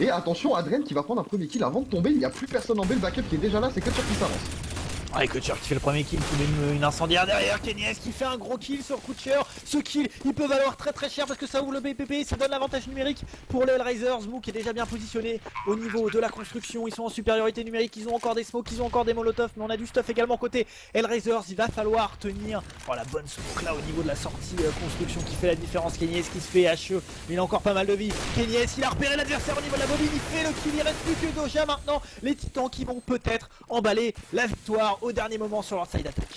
Et attention, Adrien qui va prendre un premier kill avant de tomber. Il n'y a plus personne en B, le backup qui est déjà là, c'est Kutcher qui s'avance. Ouais, Kutcher qui fait le premier kill, qui met une incendiaire derrière, Kenyes qui fait un gros kill sur Kutcher. Ce kill, il peut valoir très cher parce que ça ouvre le BPP, ça donne l'avantage numérique pour les Hellraisers. Mou qui est déjà bien positionné au niveau de la construction, ils sont en supériorité numérique, ils ont encore des smokes, ils ont encore des molotovs, mais on a du stuff également côté Hellraisers. Il va falloir tenir la bonne smoke là au niveau de la sortie construction qui fait la différence. Kenyes qui se fait HE, mais il a encore pas mal de vie. Kenyes, il a repéré l'adversaire au niveau de la bobine, il fait le kill, il reste plus que Doja maintenant. Les Titans qui vont peut-être emballer la victoire au dernier moment sur leur side attack.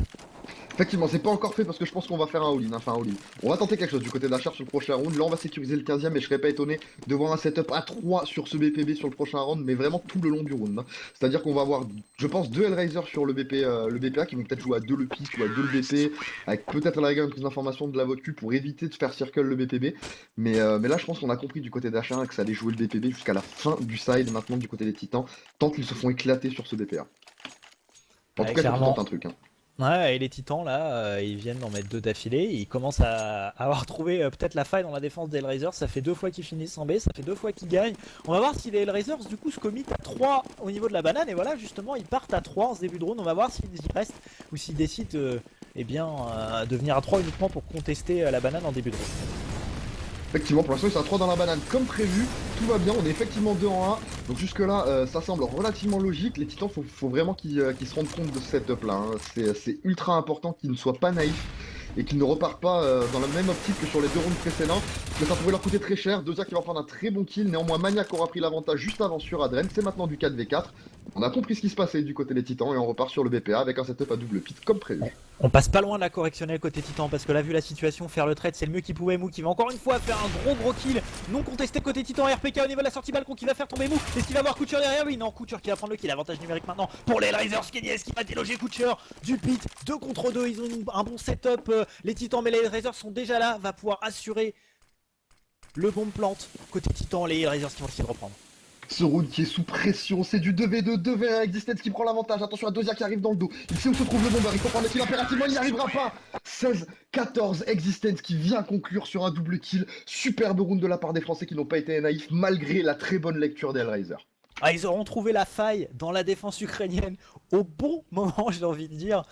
Effectivement, c'est pas encore fait parce que je pense qu'on va faire un all-in, enfin un all-in. On va tenter quelque chose du côté de la charge sur le prochain round. Là, on va sécuriser le 15ème et je serais pas étonné de voir un setup à 3 sur ce BPB sur le prochain round, mais vraiment tout le long du round. Hein. C'est-à-dire qu'on va avoir, je pense, 2 Hellraisers sur le BPA qui vont peut-être jouer à 2 le pic ou à 2 le BP, avec peut-être à la rigueur une prise d'information de la vodka pour éviter de faire circle le BPB. Mais là, je pense qu'on a compris du côté d'H1 que ça allait jouer le BPB jusqu'à la fin du side maintenant du côté des Titans, tant qu'ils se font éclater sur ce BPA. En tout cas, ça tente un truc. Hein. Ouais, et les Titans là, ils viennent d'en mettre 2 d'affilée, ils commencent à avoir trouvé peut-être la faille dans la défense des Hellraisers. Ça fait 2 fois qu'ils finissent en B, ça fait 2 fois qu'ils gagnent. On va voir si les Hellraisers du coup se committent à 3 au niveau de la banane, et voilà justement ils partent à 3 en ce début de round. On va voir s'ils y restent ou s'ils décident de venir à 3 uniquement pour contester la banane en début de round. Effectivement, pour l'instant, ils sont à 3 dans la banane comme prévu. Tout va bien, on est effectivement 2 en 1. Donc jusque-là, ça semble relativement logique. Les Titans, faut vraiment qu'ils se rendent compte de ce setup-là. Hein. C'est ultra important qu'ils ne soient pas naïfs et qu'ils ne repartent pas dans la même optique que sur les 2 rounds précédents. Parce que ça pourrait leur coûter très cher. Dozia qui va prendre un très bon kill. Néanmoins, Maniac aura pris l'avantage juste avant sur Adren. C'est maintenant du 4v4. On a compris ce qui se passait du côté des Titans et on repart sur le BPA avec un setup à double pit comme prévu. On passe pas loin de la correctionnelle côté Titan parce que là vu la situation, faire le trade c'est le mieux qu'il pouvait. Mou qui va encore une fois faire un gros kill non contesté côté Titan. RPK au niveau de la sortie balcon qui va faire tomber Mou. Est-ce qu'il va avoir Kutcher derrière lui? Non, Kutcher qui va prendre le kill, avantage numérique maintenant pour les Hellraisers. Kenyes qui va déloger Kutcher du pit, 2 contre 2, ils ont un bon setup les Titans, mais les Hellraisers sont déjà là, va pouvoir assurer le bomb plante côté Titan. Les Hellraisers qui vont essayer de reprendre. Ce round qui est sous pression, c'est du 2v2, 2v1 Existence qui prend l'avantage. Attention à Dozia qui arrive dans le dos. Il sait où se trouve le bomber, il faut prendre le kill impérativement, il n'y arrivera pas. 16-14 Existence qui vient conclure sur un double kill. Superbe round de la part des Français qui n'ont pas été naïfs malgré la très bonne lecture d'Hellraiser. Ah, ils auront trouvé la faille dans la défense ukrainienne au bon moment, j'ai envie de dire.